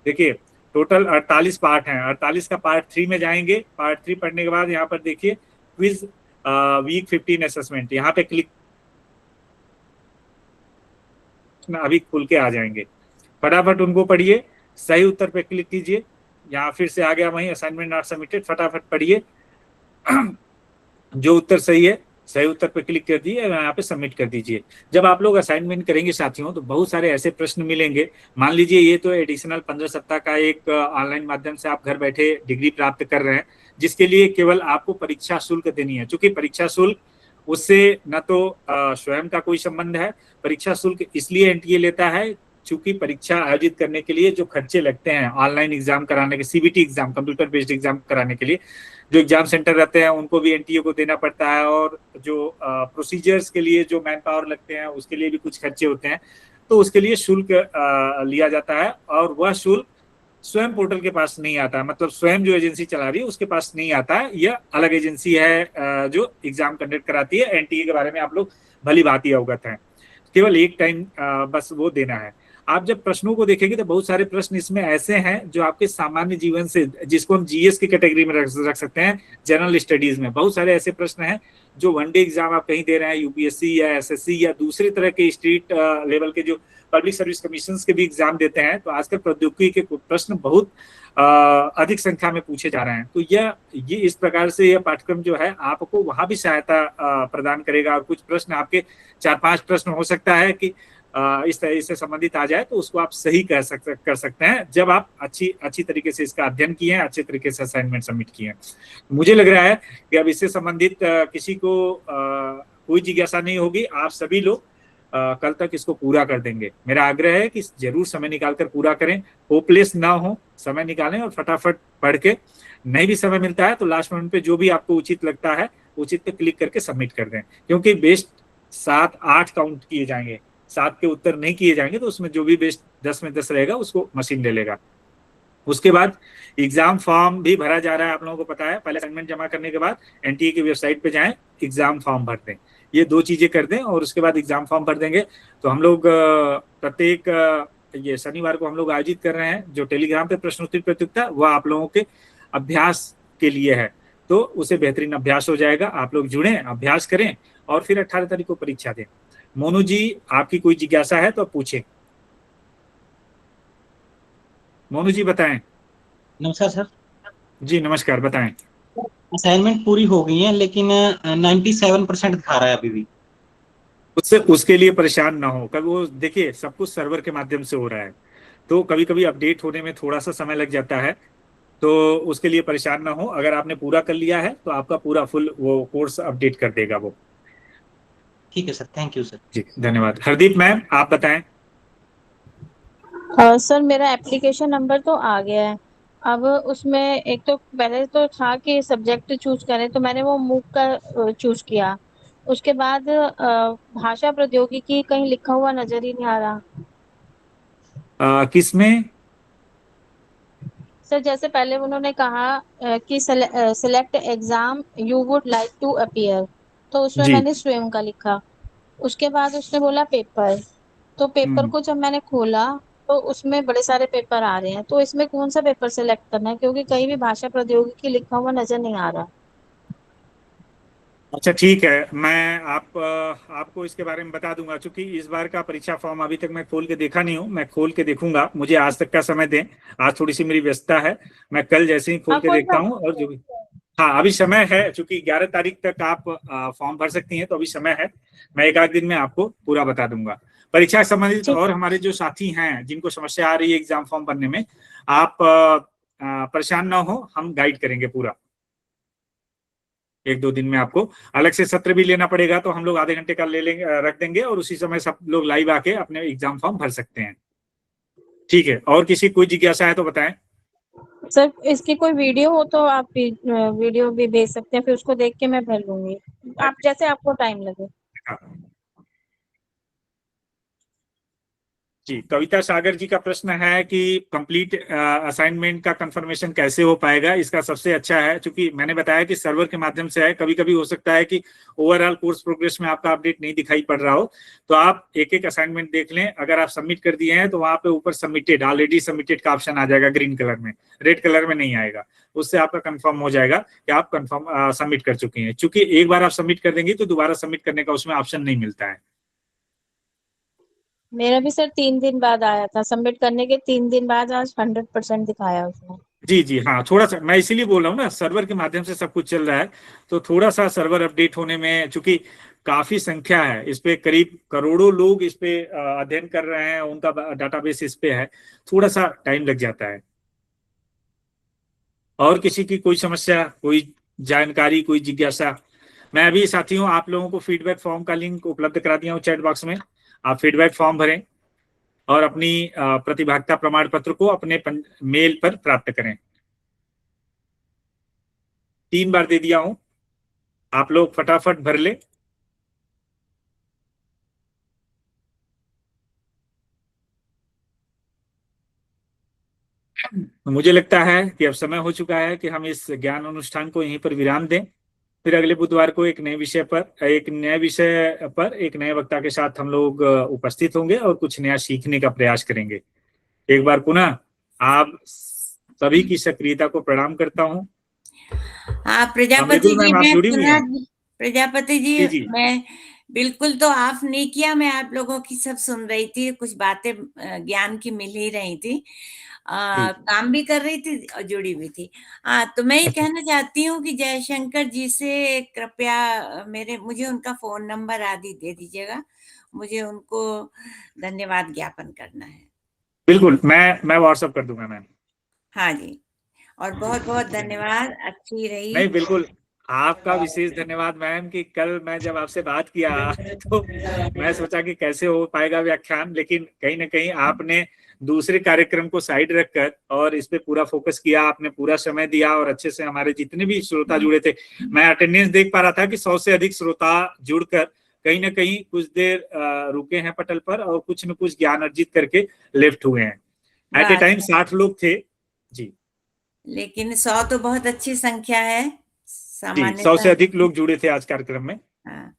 देखिए टोटल 48 पार्ट हैं, 48 का पार्ट 3 में जाएंगे। पार्ट 3 पढ़ने के बाद यहाँ पर देखिए क्विज वीक 15 असेसमेंट, यहाँ पे क्लिक अभी खुल के आ जाएंगे, फटाफट उनको पढ़िए, सही उत्तर पे क्लिक कीजिए। यहाँ फिर से आ गया वहीं असाइनमेंट नॉट सबमिटेड, फटाफट पढ़िए, जो उत्तर सही है सही उत्तर पे क्लिक कर दिए, यहाँ पे सबमिट कर दीजिए। जब आप लोग असाइनमेंट करेंगे साथियों तो बहुत सारे ऐसे प्रश्न मिलेंगे। मान लीजिए ये तो एडिशनल 15 सप्ताह का एक ऑनलाइन माध्यम से आप घर बैठे डिग्री प्राप्त कर रहे हैं, जिसके लिए केवल आपको परीक्षा शुल्क देनी है। चूंकि परीक्षा शुल्क उससे न तो स्वयं का कोई संबंध है, परीक्षा शुल्क इसलिए एनटीए लेता है चूंकि परीक्षा आयोजित करने के लिए जो खर्चे लगते हैं ऑनलाइन एग्जाम कराने के, CBT exam, computer based exam कराने के लिए जो एग्जाम सेंटर रहते हैं उनको भी एनटीए को देना पड़ता है, और जो प्रोसीजर्स के लिए जो मैन पावर लगते हैं उसके लिए भी कुछ खर्चे होते हैं, तो उसके लिए शुल्क लिया जाता है। और वह शुल्क स्वयं पोर्टल के पास नहीं आता है, मतलब स्वयं जो एजेंसी चला रही है उसके पास नहीं आता है। यह अलग एजेंसी है जो एग्जाम कंडक्ट कराती है। एनटीए के बारे में आप लोग भली भांति अवगत हैं, केवल एक टाइम बस वो देना है। आप जब प्रश्नों को देखेंगे तो बहुत सारे प्रश्न इसमें ऐसे हैं जो आपके सामान्य जीवन से, जिसको हम जीएस की कैटेगरी में रख सकते हैं, जनरल स्टडीज में बहुत सारे ऐसे प्रश्न हैं जो वनडे एग्जाम आप कहीं दे रहे हैं, यूपीएससी या एसएससी या दूसरे तरह के स्टेट लेवल के जो पब्लिक सर्विस कमीशन के भी एग्जाम देते हैं, तो आजकल प्रौद्योगिकी के प्रश्न बहुत अधिक संख्या में पूछे जा रहे हैं। तो ये इस प्रकार से यह पाठ्यक्रम जो है आपको वहां भी सहायता प्रदान करेगा। और कुछ प्रश्न आपके 4-5 प्रश्न हो सकता है कि इस तरह से संबंधित आ जाए, तो उसको आप सही कर सकते हैं जब आप अच्छी तरीके से इसका अध्ययन किए हैं, अच्छे तरीके से असाइनमेंट सबमिट किए हैं। मुझे लग रहा है कि अब इससे संबंधित किसी को कोई जिज्ञासा नहीं होगी। आप सभी लोग कल तक इसको पूरा कर देंगे। मेरा आग्रह है कि जरूर समय निकालकर पूरा करें, होपलेस ना हो, समय निकालें और फटाफट पढ़ के, नहीं भी समय मिलता है तो लास्ट मोमेंट पे जो भी आपको उचित लगता है उचित पे क्लिक करके सबमिट कर दें, क्योंकि बेस्ट 7-8 काउंट किए जाएंगे, 7 के उत्तर नहीं किए जाएंगे तो उसमें जो भी बेस्ट 10 में 10 रहेगा उसको मशीन ले लेगा। उसके बाद एग्जाम फॉर्म भी भरा जा रहा है, आप लोगों को पता है। पहले असाइनमेंट जमा करने के बाद एनटीए की वेबसाइट पे जाएं, एग्जाम फॉर्म भर दें, ये 2 चीजें कर दें और उसके बाद एग्जाम फॉर्म भर देंगे। तो हम लोग प्रत्येक ये शनिवार को हम लोग आयोजित कर रहे हैं जो टेलीग्राम पे प्रश्नोत्तरी प्रतियोगिता, वह आप लोगों के अभ्यास के लिए है, तो उसे बेहतरीन अभ्यास हो जाएगा। आप लोग जुड़ें, अभ्यास करें और फिर 18 तारीख को परीक्षा दें। मोनू जी, आपकी कोई जिज्ञासा है तो आप पूछें। मोनू जी बताएं। नमस्कार सर। जी नमस्कार, बताएं। असाइनमेंट पूरी हो गई है लेकिन 97% दिखा रहा है अभी भी। उसके लिए परेशान ना हो। कभी वो देखिए सब कुछ सर्वर के माध्यम से हो रहा है, तो कभी कभी अपडेट होने में थोड़ा सा समय लग जाता है, तो उसके लिए परेशान ना हो। अगर आपने पूरा कर लिया है तो आपका पूरा फुल वो कोर्स अपडेट कर देगा वो। ठीक है सर, थैंक यू सर। जी धन्यवाद। हरदीप मैम आप बताएं। सर मेरा एप्लीकेशन नंबर तो आ गया है। अब उसमें एक तो पहले तो था कि सब्जेक्ट चूज करें, तो मैंने वो मूक का चूज किया। उसके बाद भाषा प्रौद्योगिकी कहीं लिखा हुआ नजर ही नहीं आ रहा। किसमें? सर जैसे पहले उन्होंने कहा कि select exam you would like to appear, तो उसमें मैंने स्वयं का लिखा। उसके बाद उसने बोला पेपर, तो पेपर को जब मैंने खोला तो उसमें बड़े सारे पेपर आ रहे हैं, तो इसमें कौन सा पेपर सिलेक्ट करना है, क्योंकि कहीं भी भाषा प्रौद्योगिकी लिखा हुआ नजर नहीं आ रहा। अच्छा ठीक है, मैं आपको इसके बारे में बता दूंगा। क्योंकि इस बार का परीक्षा फॉर्म अभी तक मैं खोल के देखा नहीं हूँ, मैं खोल के देखूंगा। मुझे आज तक का समय दें, आज थोड़ी सी मेरी व्यस्तता है, मैं कल जैसे ही खोल के देखता हूँ। और जो भी हाँ अभी समय है, क्योंकि 11 तारीख तक आप फॉर्म भर सकती हैं, तो अभी समय है। मैं 1 आध दिन में आपको पूरा बता दूंगा परीक्षा से संबंधित। और हमारे जो साथी हैं जिनको समस्या आ रही है एग्जाम फॉर्म भरने में, आप परेशान ना हो, हम गाइड करेंगे पूरा। 1-2 दिन में आपको अलग से सत्र भी लेना पड़ेगा, तो हम लोग आधे घंटे का ले लेंगे, रख देंगे, और उसी समय सब लोग लाइव आके अपने एग्जाम फॉर्म भर सकते हैं। ठीक है, और किसी कोई जिज्ञासा है तो बताएं। सर इसकी कोई वीडियो हो तो आप वीडियो भी भेज सकते हैं, फिर उसको देख के मैं भर लूंगी, आप जैसे आपको टाइम लगे। जी, कविता सागर जी का प्रश्न है कि कंप्लीट असाइनमेंट का कंफर्मेशन कैसे हो पाएगा। इसका सबसे अच्छा है, क्योंकि मैंने बताया कि सर्वर के माध्यम से है, कभी कभी हो सकता है कि ओवरऑल कोर्स प्रोग्रेस में आपका अपडेट नहीं दिखाई पड़ रहा हो, तो आप एक एक असाइनमेंट देख लें। अगर आप सबमिट कर दिए हैं तो वहां पे ऊपर सबमिटेड, ऑलरेडी सबमिटेड का ऑप्शन आ जाएगा ग्रीन कलर में, रेड कलर में नहीं आएगा। उससे आपका कंफर्म हो जाएगा कि आप कंफर्म सबमिट कर चुके हैं। चूंकि एक बार आप सबमिट कर देंगे तो दोबारा सबमिट करने का उसमें ऑप्शन नहीं मिलता है। मेरा भी सर 3 दिन बाद आया था, सबमिट करने के 3 दिन बाद आज 100% दिखाया उसने। जी हाँ, थोड़ा सा मैं इसीलिए बोल रहा हूँ ना, सर्वर के माध्यम से सब कुछ चल रहा है, तो थोड़ा सा सर्वर अपडेट होने में, चूंकि काफी संख्या है इस पे, करीब करोड़ों लोग इस पे अध्ययन कर रहे हैं, उनका डाटाबेस इस पे है, थोड़ा सा टाइम लग जाता है। और किसी की कोई समस्या, कोई जानकारी, कोई जिज्ञासा? मैं अभी साथियों आप लोगों को फीडबैक फॉर्म का लिंक उपलब्ध करा दिया हूँ चैट बॉक्स में। आप फीडबैक फॉर्म भरें और अपनी प्रतिभागिता प्रमाण पत्र को अपने मेल पर प्राप्त करें। 3 बार दे दिया हूं, आप लोग फटाफट भर ले। मुझे लगता है कि अब समय हो चुका है कि हम इस ज्ञान अनुष्ठान को यहीं पर विराम दें। फिर अगले बुधवार को एक नए विषय पर एक नए वक्ता के साथ हम लोग उपस्थित होंगे और कुछ नया सीखने का प्रयास करेंगे। एक बार पुनः आप सभी की सक्रियता को प्रणाम करता हूँ। हाँ प्रजापति जी, मैं पुनः प्रजापति जी, मैं बिल्कुल, तो आप नहीं किया, मैं आप लोगों की सब सुन रही थी, कुछ बातें ज्ञान की मिल ही रही थी। काम भी कर रही थी और जुड़ी भी थी। तो मैं ये कहना चाहती हूँ कि जयशंकर जी से कृपया मुझे उनका फ़ोन नंबर आदि दे दीजिएगा। मुझे उनको धन्यवाद ज्ञापन करना है। बिल्कुल, मैं व्हाट्सएप कर दूंगा मैम। हाँ जी, और बहुत-बहुत धन्यवाद, अच्छी रही। नहीं, बिल्कुल, आपका विशेष धन्यवाद मैम कि कल मैं जब आपसे बात किया तो मैं सोचा कि कैसे हो पाएगा व्याख्यान, लेकिन कहीं ना कहीं आपने दूसरे कार्यक्रम को साइड रखकर और इस पे पूरा फोकस किया, आपने पूरा समय दिया और अच्छे से हमारे जितने भी श्रोता जुड़े थे, मैं अटेंडेंस देख पा रहा था कि 100 से अधिक श्रोता जुड़कर कहीं ना कहीं कुछ देर रुके हैं पटल पर और कुछ न कुछ ज्ञान अर्जित करके लेफ्ट हुए हैं। एट ए टाइम 60 लोग थे जी। लेकिन 100 तो बहुत अच्छी संख्या है, सामान्य 100 से अधिक लोग जुड़े थे आज कार्यक्रम में। हाँ,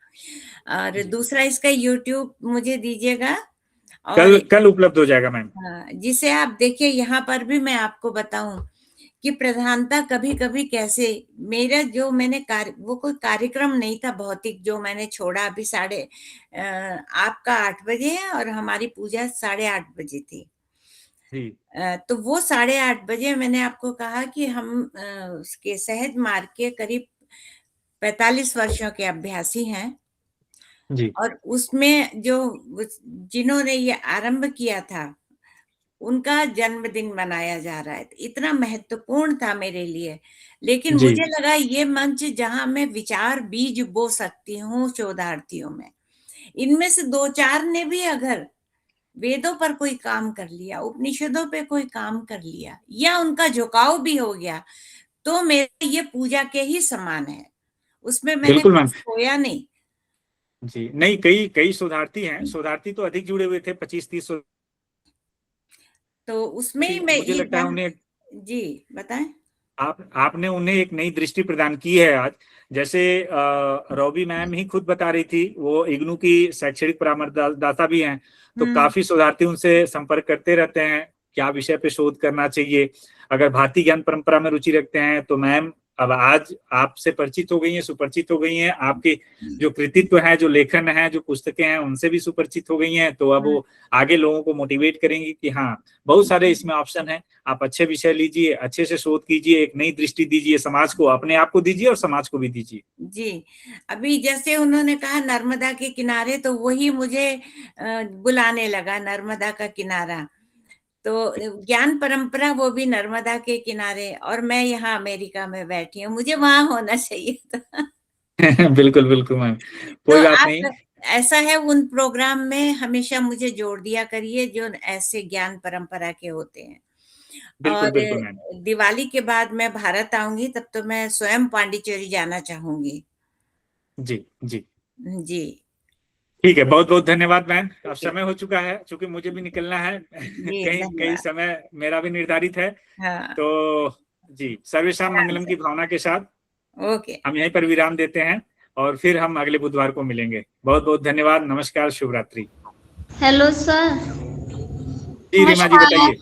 और दूसरा इसका YouTube मुझे दीजिएगा और कल उपलब्ध हो जाएगा मैम। जिसे आप देखिए, यहाँ पर भी मैं आपको बताऊं कि प्रधानता कभी कभी कैसे, मेरा जो मैंने वो कोई कार्यक्रम नहीं था भौतिक जो मैंने छोड़ा अभी आपका 8 बजे है और हमारी पूजा 8:30 बजे थी। तो वो 8:30 बजे मैंने आपको कहा कि हम उसके सहज मार्ग के करीब 45 वर्षों के अभ्यासी हैं जी। और उसमें जिन्होंने ये आरंभ किया था उनका जन्मदिन मनाया जा रहा है। इतना महत्वपूर्ण था मेरे लिए, लेकिन मुझे लगा ये मंच जहां मैं विचार बीज बो सकती हूँ शोधार्थियों में, इनमें से 2-4 ने भी अगर वेदों पर कोई काम कर लिया, उपनिषदों पे कोई काम कर लिया या उनका झुकाव भी हो गया, तो मेरे ये पूजा के ही समान है, उसमें मैंने कुछ खोया नहीं। जी नहीं, कई शोधार्थी हैं, शोधार्थी तो अधिक जुड़े हुए थे, 25-30। तो उसमें मैं मुझे लगता है उन्हें, जी बताएं। आपने उन्हें एक नई दृष्टि प्रदान की है आज। जैसे रॉबी मैम ही खुद बता रही थी, वो इग्नू की शैक्षणिक परामर्शदाता भी हैं, तो काफी शोधार्थी उनसे संपर्क करते रहते हैं, क्या विषय पे शोध करना चाहिए। अगर भारतीय ज्ञान परंपरा में रुचि रखते हैं तो मैम अब आज आपसे परिचित हो गई हैं, सुपरिचित हो गई हैं, आपके जो कृतित्व है, जो लेखन है, जो पुस्तकें हैं, उनसे भी सुपरिचित हो गई हैं, तो अब वो आगे लोगों को मोटिवेट करेंगी कि हाँ बहुत सारे इसमें ऑप्शन हैं, आप अच्छे विषय लीजिए, अच्छे से शोध कीजिए, एक नई दृष्टि दीजिए, समाज को, अपने आप को दीजिए और समाज को भी दीजिए। जी, अभी जैसे उन्होंने कहा नर्मदा के किनारे, तो वही मुझे बुलाने लगा, नर्मदा का किनारा, तो ज्ञान परंपरा वो भी नर्मदा के किनारे, और मैं यहाँ अमेरिका में बैठी हूँ, मुझे वहां होना चाहिए था। बिल्कुल बिल्कुल मैम, कोई बात नहीं। ऐसा है, उन प्रोग्राम में हमेशा मुझे जोड़ दिया करिए जो ऐसे ज्ञान परंपरा के होते हैं। बिल्कुल, और बिल्कुल दिवाली के बाद मैं भारत आऊंगी, तब तो मैं स्वयं पांडिचेरी जाना चाहूंगी। जी जी जी ठीक है, बहुत बहुत धन्यवाद मैम। अब समय हो चुका है, चूंकि मुझे भी निकलना है, कई समय मेरा भी निर्धारित है। हाँ। तो जी, सर्वेशाम मंगलम की भावना के साथ ओके, हम यहीं पर विराम देते हैं और फिर हम अगले बुधवार को मिलेंगे। बहुत बहुत धन्यवाद, नमस्कार, शुभ रात्रि। Hello sir. जी रीमा जी बताइए।